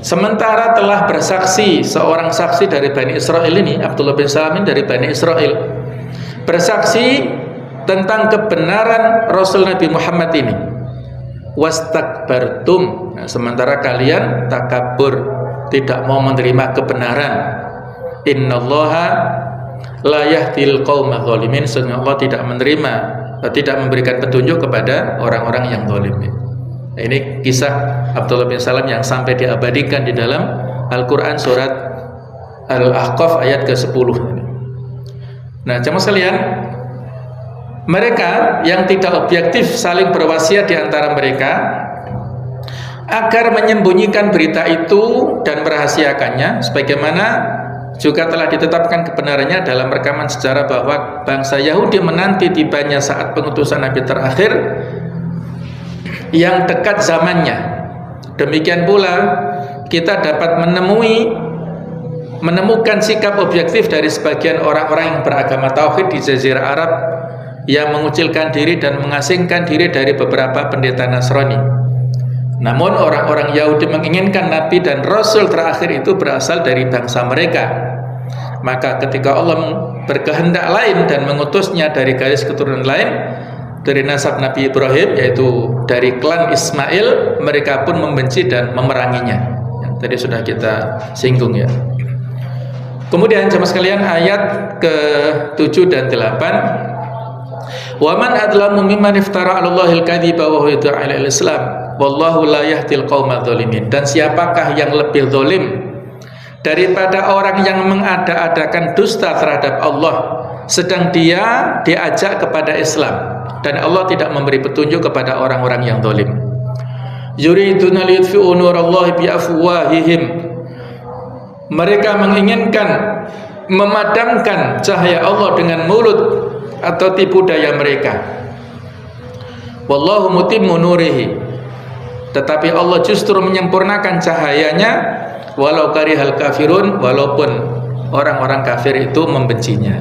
sementara telah bersaksi seorang saksi dari Bani Israil ini, Abdullah bin Salam dari Bani Israil, bersaksi tentang kebenaran Rasul Nabi Muhammad ini. Wastakbartum, nah, sementara kalian takabur, tidak mau menerima kebenaran. Innallaha la yahdil qaumaz zalimin, sesungguhnya Allah tidak memberikan petunjuk kepada orang-orang yang zalim. Ini kisah Abdullah bin Salam yang sampai diabadikan di dalam Al-Quran surat Al-Ahqaf ayat ke-10. Nah, jemaah sekalian, mereka yang tidak objektif saling berwasiat di antara mereka agar menyembunyikan berita itu dan merahasiakannya, sebagaimana juga telah ditetapkan kebenarannya dalam rekaman sejarah bahwa bangsa Yahudi menanti tibanya saat pengutusan Nabi terakhir yang dekat zamannya. Demikian pula kita dapat menemukan sikap objektif dari sebagian orang-orang yang beragama tauhid di Jazirah Arab yang mengucilkan diri dan mengasingkan diri dari beberapa pendeta Nasrani. Namun orang-orang Yahudi menginginkan Nabi dan Rasul terakhir itu berasal dari bangsa mereka. Maka ketika Allah berkehendak lain dan mengutusnya dari garis keturunan lain, dari nasab Nabi Ibrahim, yaitu dari klan Ismail, mereka pun membenci dan memeranginya. Yang tadi sudah kita singgung ya. Kemudian jemaah sekalian, ayat ke-7 dan 8, wa man adlamu mimman iftara 'ala Allahil kadhiba wa huwa yad'u ila al-islam wallahu la yahdil qaumadz zalimin, dan siapakah yang lebih zalim daripada orang yang mengada-adakan dusta terhadap Allah sedang dia diajak kepada Islam, dan Allah tidak memberi petunjuk kepada orang-orang yang zalim. Yuriduna liyutfi'u nurallahi bi afwahihim, mereka menginginkan memadamkan cahaya Allah dengan mulut atau tipu daya mereka. Wallahu mutimmu nurihi, tetapi Allah justru menyempurnakan cahayanya walau karihal kafirun, walaupun orang-orang kafir itu membencinya.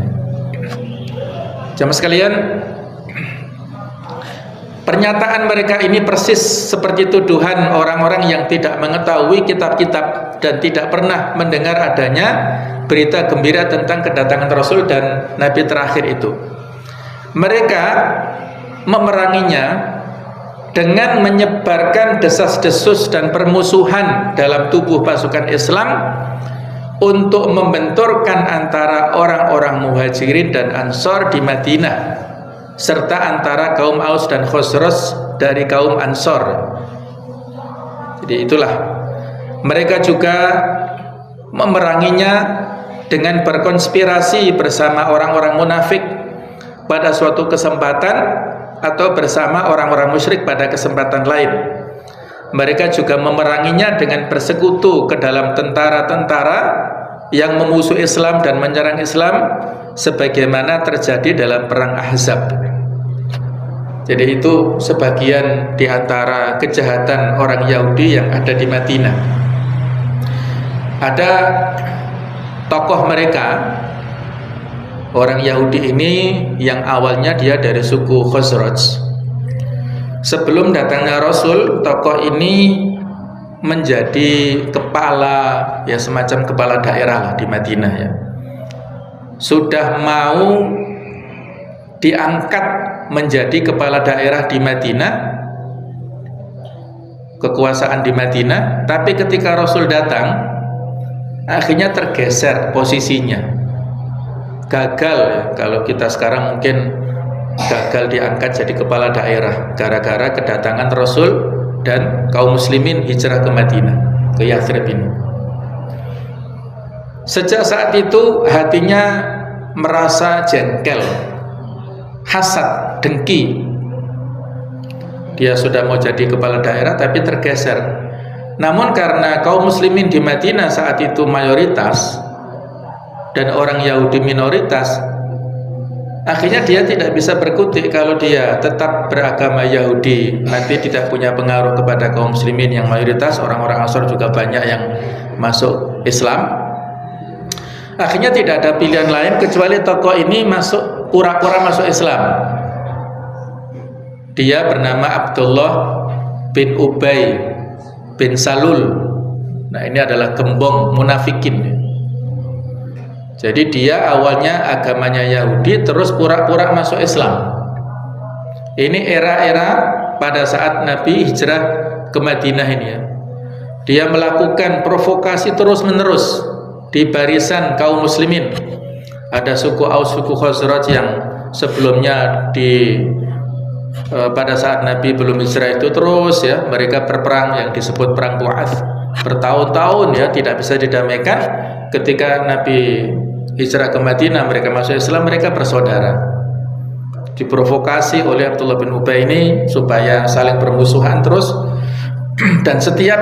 Jemaah sekalian, pernyataan mereka ini persis seperti tuduhan orang-orang yang tidak mengetahui kitab-kitab dan tidak pernah mendengar adanya berita gembira tentang kedatangan Rasul dan Nabi terakhir itu. Mereka memeranginya dengan menyebarkan desas-desus dan permusuhan dalam tubuh pasukan Islam untuk membenturkan antara orang-orang Muhajirin dan Ansor di Madinah, serta antara kaum Aus dan Khosraj dari kaum Ansor. Jadi itulah, mereka juga memeranginya dengan berkonspirasi bersama orang-orang munafik pada suatu kesempatan atau bersama orang-orang musyrik pada kesempatan lain. Mereka juga memeranginya dengan bersekutu ke dalam tentara-tentara yang memusuhi Islam dan menyerang Islam, sebagaimana terjadi dalam perang Ahzab. Jadi itu sebagian di antara kejahatan orang Yahudi yang ada di Madinah. Ada tokoh mereka, orang Yahudi ini yang awalnya dia dari suku Khosraj. Sebelum datangnya Rasul, tokoh ini menjadi kepala, ya semacam kepala daerah lah di Madinah ya. Sudah mau diangkat menjadi kepala daerah di Madinah, kekuasaan di Madinah, tapi ketika Rasul datang, akhirnya tergeser posisinya. Gagal ya, kalau kita sekarang mungkin gagal diangkat jadi kepala daerah gara-gara kedatangan Rasul dan kaum muslimin hijrah ke Madinah, ke Yathrib ini. Sejak saat itu hatinya merasa jengkel, hasad, dengki. Dia sudah mau jadi kepala daerah tapi tergeser. Namun karena kaum muslimin di Madinah saat itu mayoritas dan orang Yahudi minoritas, akhirnya dia tidak bisa berkutik. Kalau dia tetap beragama Yahudi, nanti tidak punya pengaruh kepada kaum muslimin yang mayoritas. Orang-orang Ansor juga banyak yang masuk Islam. Akhirnya tidak ada pilihan lain kecuali tokoh ini masuk, pura-pura masuk Islam. Dia bernama Abdullah bin Ubay bin Salul. Nah, ini adalah gembong munafikin. Jadi dia awalnya agamanya Yahudi, terus pura-pura masuk Islam. Ini era-era pada saat Nabi hijrah ke Madinah ini ya. Dia melakukan provokasi terus-menerus di barisan kaum muslimin. Ada suku Aus, suku Khazraj yang sebelumnya pada saat Nabi belum hijrah itu terus ya, mereka berperang yang disebut perang Bu'ats bertahun-tahun ya, tidak bisa didamaikan. Ketika Nabi hijrah ke Madinah, mereka masuk Islam, mereka bersaudara. Diprovokasi oleh Abdullah bin Ubay ini supaya saling bermusuhan terus, dan setiap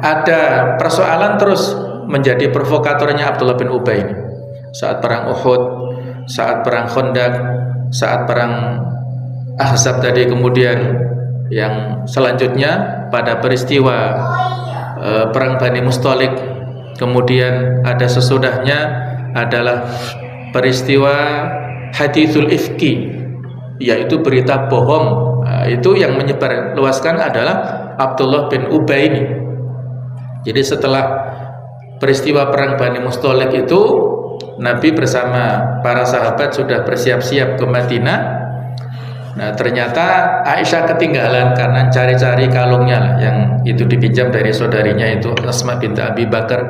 ada persoalan terus menjadi provokatornya Abdullah bin Ubay ini. Saat perang Uhud, saat perang Khandaq, saat perang Ahzab tadi, kemudian yang selanjutnya pada peristiwa perang Bani Mustalik, kemudian ada sesudahnya adalah peristiwa Hadithul Ifki, yaitu berita bohong. Itu yang menyebar luaskan adalah Abdullah bin Ubay ini. Jadi setelah peristiwa perang Bani Mustalik itu, Nabi bersama para sahabat sudah bersiap-siap ke Madinah. Nah, ternyata Aisyah ketinggalan karena cari-cari kalungnya lah, yang itu dipinjam dari saudarinya itu Asma binti Abi Bakar,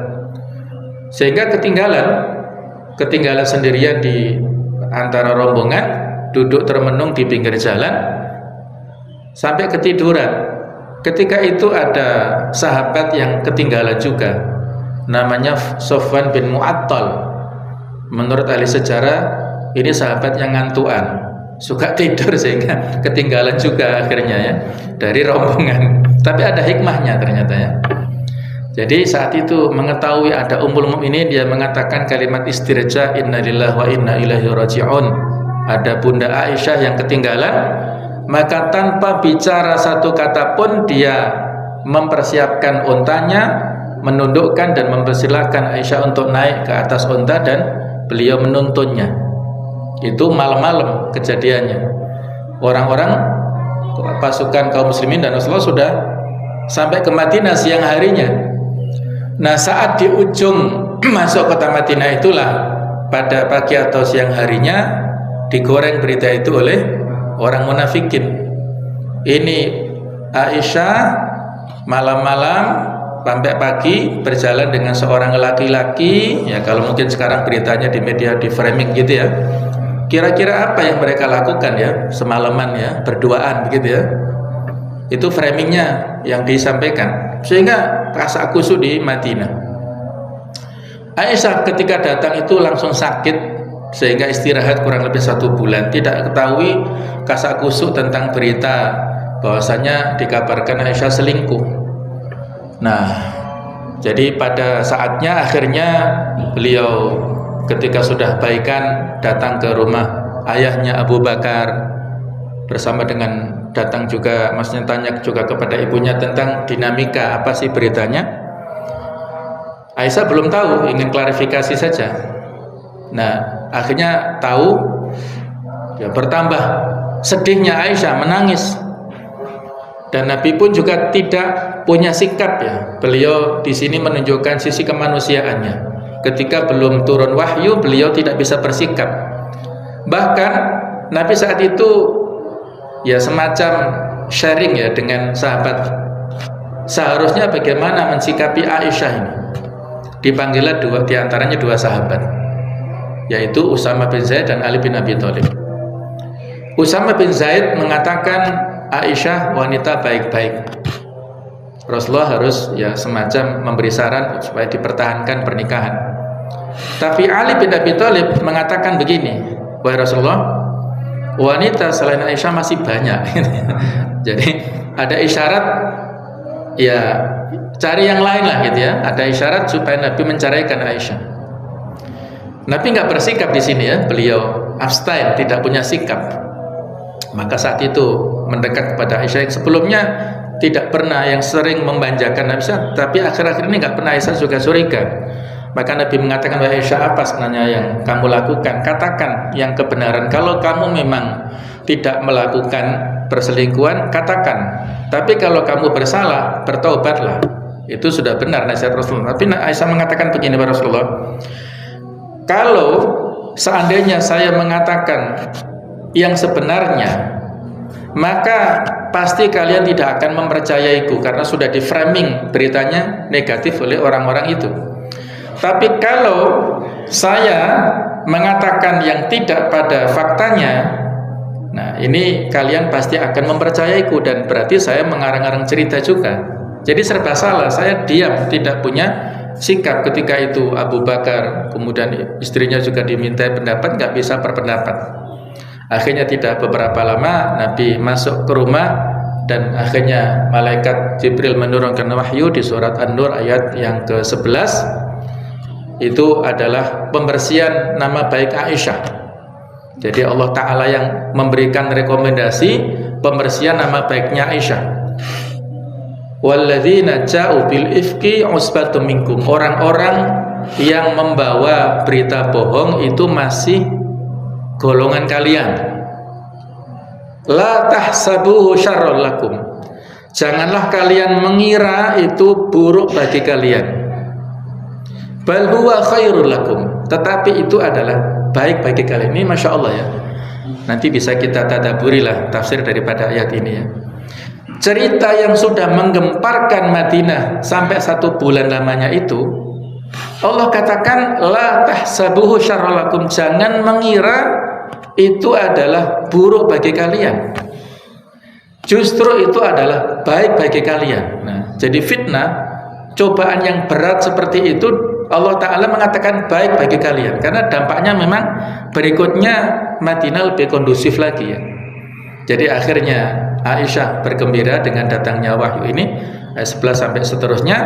sehingga ketinggalan sendirian di antara rombongan, duduk termenung di pinggir jalan sampai ketiduran. Ketika itu ada sahabat yang ketinggalan juga, namanya Sofwan bin Mu'attal. Menurut ahli sejarah, ini sahabat yang ngantuan, suka tidur sehingga ketinggalan juga akhirnya ya dari rombongan. Tapi ada hikmahnya ternyata ya. Jadi saat itu mengetahui ada Ummul Mukminin, dia mengatakan kalimat istirja, innalillahi wa inna ilaihi raji'un. Ada Bunda Aisyah yang ketinggalan, maka tanpa bicara satu kata pun dia mempersiapkan untanya, menundukkan dan mempersilahkan Aisyah untuk naik ke atas unta, dan beliau menuntunnya. Itu malam-malam kejadiannya. Orang-orang pasukan kaum muslimin dan Rasulullah sudah sampai ke Madinah siang harinya. Nah, saat di ujung masuk kota Madinah itulah pada pagi atau siang harinya digoreng berita itu oleh orang munafikin. Ini Aisyah malam-malam sampai pagi berjalan dengan seorang laki-laki, ya kalau mungkin sekarang beritanya di media di framing gitu ya. Kira-kira apa yang mereka lakukan ya semalaman ya, berduaan begitu ya. Itu framingnya yang disampaikan, sehingga kasak kusuk di Madinah. Aisyah ketika datang itu langsung sakit, sehingga istirahat kurang lebih 1 bulan. Tidak ketahui kasak kusuk tentang berita bahwasanya dikabarkan Aisyah selingkuh. Nah, jadi pada saatnya akhirnya beliau ketika sudah baikan datang ke rumah ayahnya Abu Bakar, bersama dengan datang juga maksudnya tanya juga kepada ibunya tentang dinamika apa sih beritanya. Aisyah belum tahu, ingin klarifikasi saja. Nah, akhirnya tahu, ya bertambah sedihnya Aisyah, menangis. Dan Nabi pun juga tidak punya sikap ya. Beliau di sini menunjukkan sisi kemanusiaannya. Ketika belum turun wahyu, beliau tidak bisa bersikap. Bahkan Nabi saat itu ya semacam sharing ya dengan sahabat. Seharusnya bagaimana mensikapi Aisyah ini. Dipanggillah di antaranya 2 sahabat, yaitu Usama bin Zaid dan Ali bin Abi Thalib. Usama bin Zaid mengatakan Aisyah wanita baik-baik. Rasulullah harus ya semacam memberi saran supaya dipertahankan pernikahan. Tapi Ali bin Abi Thalib mengatakan begini, wahai Rasulullah, wanita selain Aisyah masih banyak. Jadi ada isyarat ya cari yang lain lah gitu ya. Ada isyarat supaya Nabi menceraikan Aisyah. Nabi nggak bersikap di sini ya, beliau abstain, tidak punya sikap. Maka saat itu mendekat kepada Aisyah yang sebelumnya tidak pernah, yang sering membanjakan Aisyah, tapi akhir-akhir ini nggak pernah Aisyah juga curiga. Maka Nabi mengatakan, wahai Aisyah, apa sebenarnya yang kamu lakukan? Katakan yang kebenaran. Kalau kamu memang tidak melakukan perselingkuhan, katakan. Tapi kalau kamu bersalah, bertaubatlah. Itu sudah benar nasihat Rasulullah. Tapi Aisyah mengatakan begini kepada Rasulullah, kalau seandainya saya mengatakan yang sebenarnya, maka pasti kalian tidak akan mempercayaiku karena sudah di framing beritanya negatif oleh orang-orang itu. Tapi kalau saya mengatakan yang tidak pada faktanya, nah ini kalian pasti akan mempercayaiku, dan berarti saya mengarang-arang cerita juga. Jadi serba salah, saya diam, tidak punya sikap ketika itu. Abu Bakar, kemudian istrinya juga dimintai pendapat, nggak bisa berpendapat. Akhirnya tidak beberapa lama Nabi masuk ke rumah, dan akhirnya malaikat Jibril menurunkan wahyu di surat An-Nur ayat yang ke-11. Itu adalah pembersihan nama baik Aisyah. Jadi Allah Ta'ala yang memberikan rekomendasi pembersihan nama baiknya Aisyah. Walladzina ja'u bil ifki usbatum minkum. Orang-orang yang membawa berita bohong itu masih golongan kalian. La tahsabuhu syarrul lakum. Janganlah kalian mengira itu buruk bagi kalian. Bal huwa khairul lakum. Tetapi itu adalah baik bagi kalian. Ini Masya Allah ya. Nanti bisa kita tadaburilah tafsir daripada ayat ini ya. Cerita yang sudah menggemparkan Madinah sampai 1 bulan lamanya itu, Allah katakan la tahsabuhu syarrul lakum. Jangan mengira itu adalah buruk bagi kalian. Justru itu adalah baik bagi kalian. Nah, jadi fitnah, cobaan yang berat seperti itu Allah Ta'ala mengatakan baik bagi kalian, karena dampaknya memang berikutnya Madinah lebih kondusif lagi ya. Jadi akhirnya Aisyah bergembira dengan datangnya wahyu ini, ayat 11 sampai seterusnya.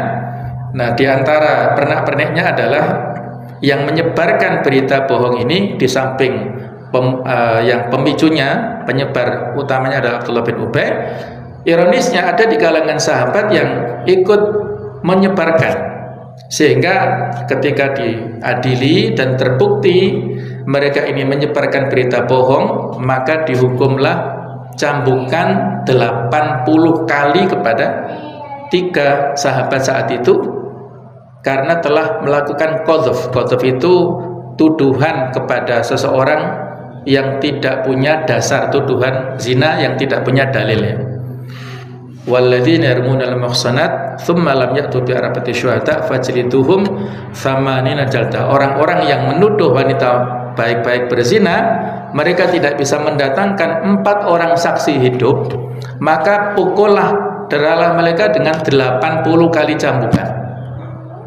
Nah, di antara pernak-perniknya adalah yang menyebarkan berita bohong ini, di samping yang pemicunya, penyebar utamanya adalah Abdullah bin Ubay, ironisnya ada di kalangan sahabat yang ikut menyebarkan. Sehingga ketika diadili dan terbukti mereka ini menyebarkan berita bohong, maka dihukumlah cambukan 80 kali kepada 3 sahabat saat itu, karena telah melakukan qadzaf. Qadzaf itu tuduhan kepada seseorang yang tidak punya dasar, tuduhan zina yang tidak punya dalilnya. Walladzina yarmunal muhsanat tsumma lam ya'tu bi arba'ati syuhada fajliduhum thamanina jaldah. Orang-orang yang menuduh wanita baik-baik berzina, mereka tidak bisa mendatangkan 4 orang saksi hidup, maka pukullah, deralah mereka dengan 80 kali cambukan.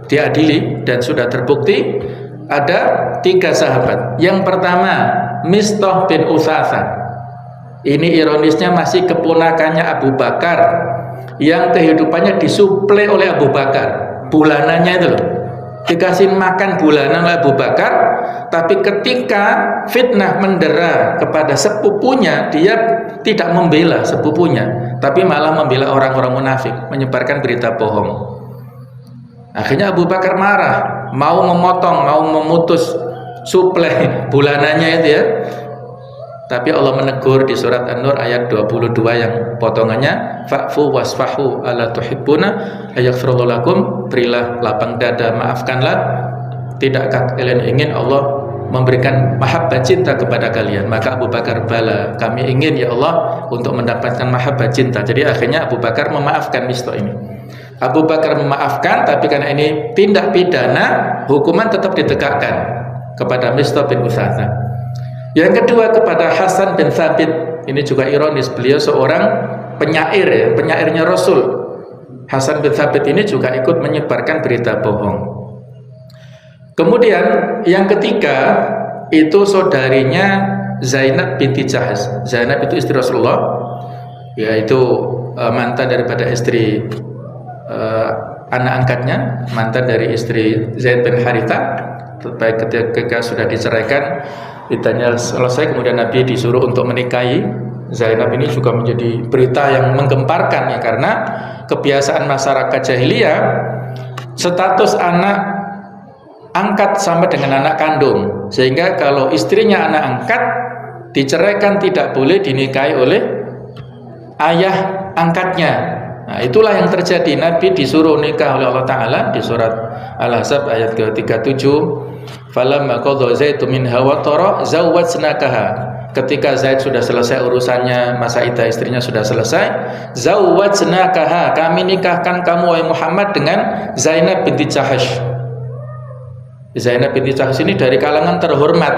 Diadili dan sudah terbukti ada 3 sahabat. Yang pertama Mistah bin Utsatsa. Ini ironisnya masih keponakannya Abu Bakar, yang kehidupannya disuplai oleh Abu Bakar. Bulanannya itu loh, dikasih makan bulanan oleh Abu Bakar. Tapi ketika fitnah mendera kepada sepupunya, dia tidak membela sepupunya, tapi malah membela orang-orang munafik, menyebarkan berita bohong. Akhirnya Abu Bakar marah, mau memotong, mau memutus suplai bulanannya itu ya. Tapi Allah menegur di surat An-Nur ayat 22 yang potongannya, fa'fu wasfahu ala tuhibbuna ayaghfirullahu lakum. Berilah lapang dada, maafkanlah. Tidakkah kalian ingin Allah memberikan mahabbah cinta kepada kalian? Maka Abu Bakar, bala, kami ingin ya Allah untuk mendapatkan mahabbah cinta. Jadi akhirnya Abu Bakar memaafkan Mistah ini. Abu Bakar memaafkan, tapi karena ini tindak pidana, hukuman tetap ditegakkan kepada Mistah bin Utsatsa. Yang kedua kepada Hasan bin Thabit. Ini juga ironis, beliau seorang penyair ya, penyairnya Rasul. Hasan bin Thabit ini juga ikut menyebarkan berita bohong. Kemudian yang ketiga itu saudarinya Zainab binti Jahsh. Zainab itu istri Rasulullah, yaitu mantan daripada istri anak angkatnya, mantan dari istri Zaid bin Haritha. Baik ketika sudah diceraikan, idahnya selesai, kemudian Nabi disuruh untuk menikahi Zainab. Ini juga menjadi berita yang menggemparkan ya, karena kebiasaan masyarakat jahiliyah, status anak angkat sama dengan anak kandung, sehingga kalau istrinya anak angkat diceraikan tidak boleh dinikahi oleh ayah angkatnya. Nah, itulah yang terjadi. Nabi disuruh nikah oleh Allah Ta'ala di surat Al-Ahzab ayat ke-37. Falamma qadha Zaidun minha watara zawwajnakaha. Ketika Zaid sudah selesai urusannya, masa iddah istrinya sudah selesai, zawwajnakaha, kami nikahkan kamu wahai Muhammad dengan Zainab binti Jahash. Zainab binti Jahash ini dari kalangan terhormat,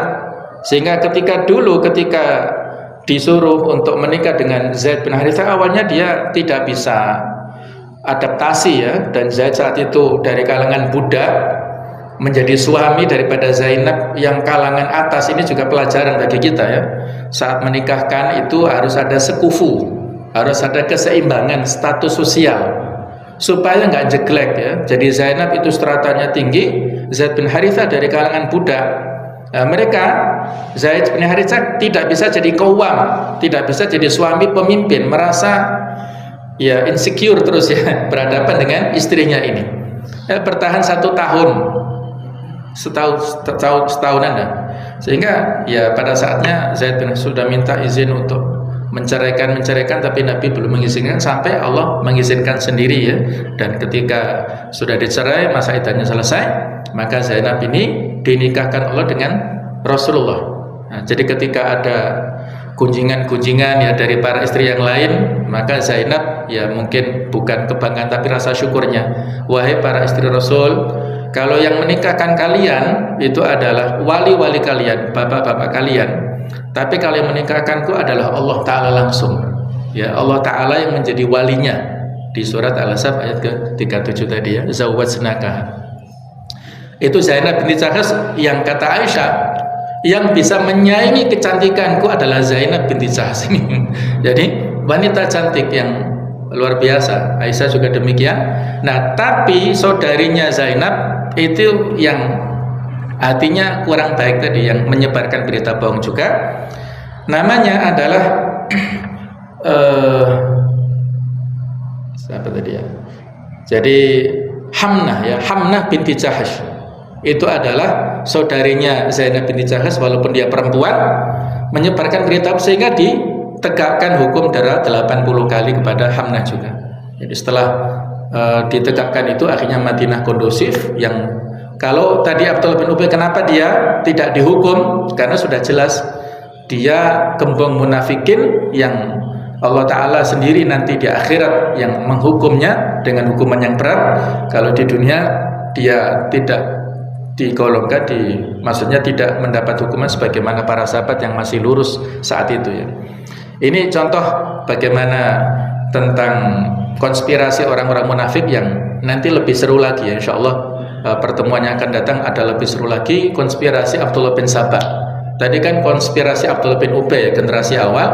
sehingga ketika disuruh untuk menikah dengan Zaid bin Harithah, awalnya dia tidak bisa adaptasi ya, dan Zaid saat itu dari kalangan budak menjadi suami daripada Zainab yang kalangan atas. Ini juga pelajaran bagi kita ya, saat menikahkan itu harus ada sekufu, harus ada keseimbangan status sosial supaya nggak jeglek ya. Jadi Zainab itu stratanya tinggi, Zaid bin Harithah dari kalangan budak. Nah, mereka Zaid bin Harithah tidak bisa jadi qawwam, tidak bisa jadi suami pemimpin, merasa ya insecure terus ya berhadapan dengan istrinya ini. Bertahan 1 tahun, setahunan dah. Sehingga ya pada saatnya Zaid bin sudah minta izin untuk menceraikan, tapi Nabi belum mengizinkan sampai Allah mengizinkan sendiri ya. Dan ketika sudah dicerai, masa iddahnya selesai, maka Zainab ini dinikahkan Allah dengan Rasulullah. Nah, jadi ketika ada kunjingan ya dari para istri yang lain, maka Zainab ya mungkin bukan kebanggaan tapi rasa syukurnya. Wahai para istri Rasul, kalau yang menikahkan kalian itu adalah wali-wali kalian, bapak-bapak kalian. Tapi kalau yang menikahkanku adalah Allah Ta'ala langsung. Ya, Allah Ta'ala yang menjadi walinya. Di surat Al-Ahzab ayat ke-37 tadi ya, zawwajnaka. Itu Zainab binti Jahash yang kata Aisyah, yang bisa menyaingi kecantikanku adalah Zainab binti Jahash ini. Jadi wanita cantik yang luar biasa. Aisyah juga demikian. Nah, tapi saudarinya Zainab itu yang hatinya kurang baik tadi, yang menyebarkan berita bohong juga. Namanya adalah siapa tadi ya? Jadi Hamnah binti Jahash. Itu adalah saudarinya Zainab binti Jahash, walaupun dia perempuan, menyebarkan berita sehingga ditegakkan hukum darah 80 kali kepada Hamnah juga. Jadi setelah ditegakkan itu akhirnya Madinah kondusif. Yang kalau tadi Abdullah bin Ubay kenapa dia tidak dihukum? Karena sudah jelas dia gembong munafikin yang Allah Ta'ala sendiri nanti di akhirat yang menghukumnya dengan hukuman yang berat. Kalau di dunia dia tidak digolongkan, maksudnya tidak mendapat hukuman sebagaimana para sahabat yang masih lurus saat itu ya. Ini contoh bagaimana tentang konspirasi orang-orang munafik yang nanti lebih seru lagi ya, insyaallah. Pertemuannya akan datang ada lebih seru lagi, konspirasi Abdullah bin Sabah. Tadi kan konspirasi Abdullah bin Ubay generasi awal,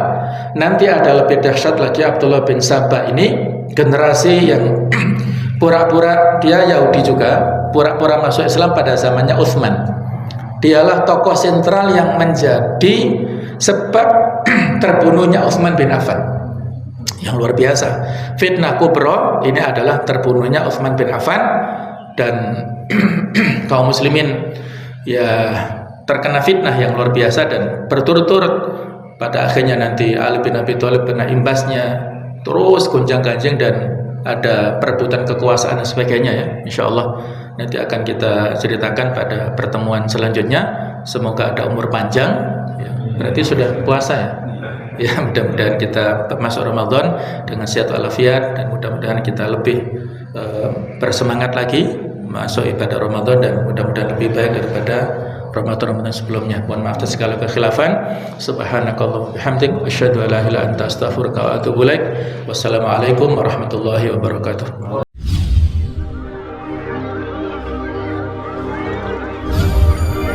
nanti ada lebih dahsyat lagi Abdullah bin Sabah ini generasi yang pura-pura dia Yahudi juga, pura-pura masuk Islam pada zamannya Utsman. Dialah tokoh sentral yang menjadi sebab terbunuhnya Utsman bin Affan. Yang luar biasa. Fitnah kubra ini adalah terbunuhnya Utsman bin Affan, dan kaum muslimin ya terkena fitnah yang luar biasa dan berturut-turut. Pada akhirnya nanti Ali bin Abi Thalib kena imbasnya, terus gonjang-ganjing dan ada perebutan kekuasaan dan sebagainya ya. Insyaallah nanti akan kita ceritakan pada pertemuan selanjutnya. Semoga ada umur panjang ya. Berarti sudah puasa ya. Ya, mudah-mudahan kita masuk Ramadan dengan sehat walafiat, dan mudah-mudahan kita lebih bersemangat lagi masuk ibadah Ramadan, dan mudah-mudahan lebih baik daripada Ramadan sebelumnya. Mohon maaf atas segala kekhilafan. Subhanakallahumma bihamdik asyhadu an la ilaha illa anta astaghfiruka wa atubu ilaik. Wassalamualaikum warahmatullahi wabarakatuh.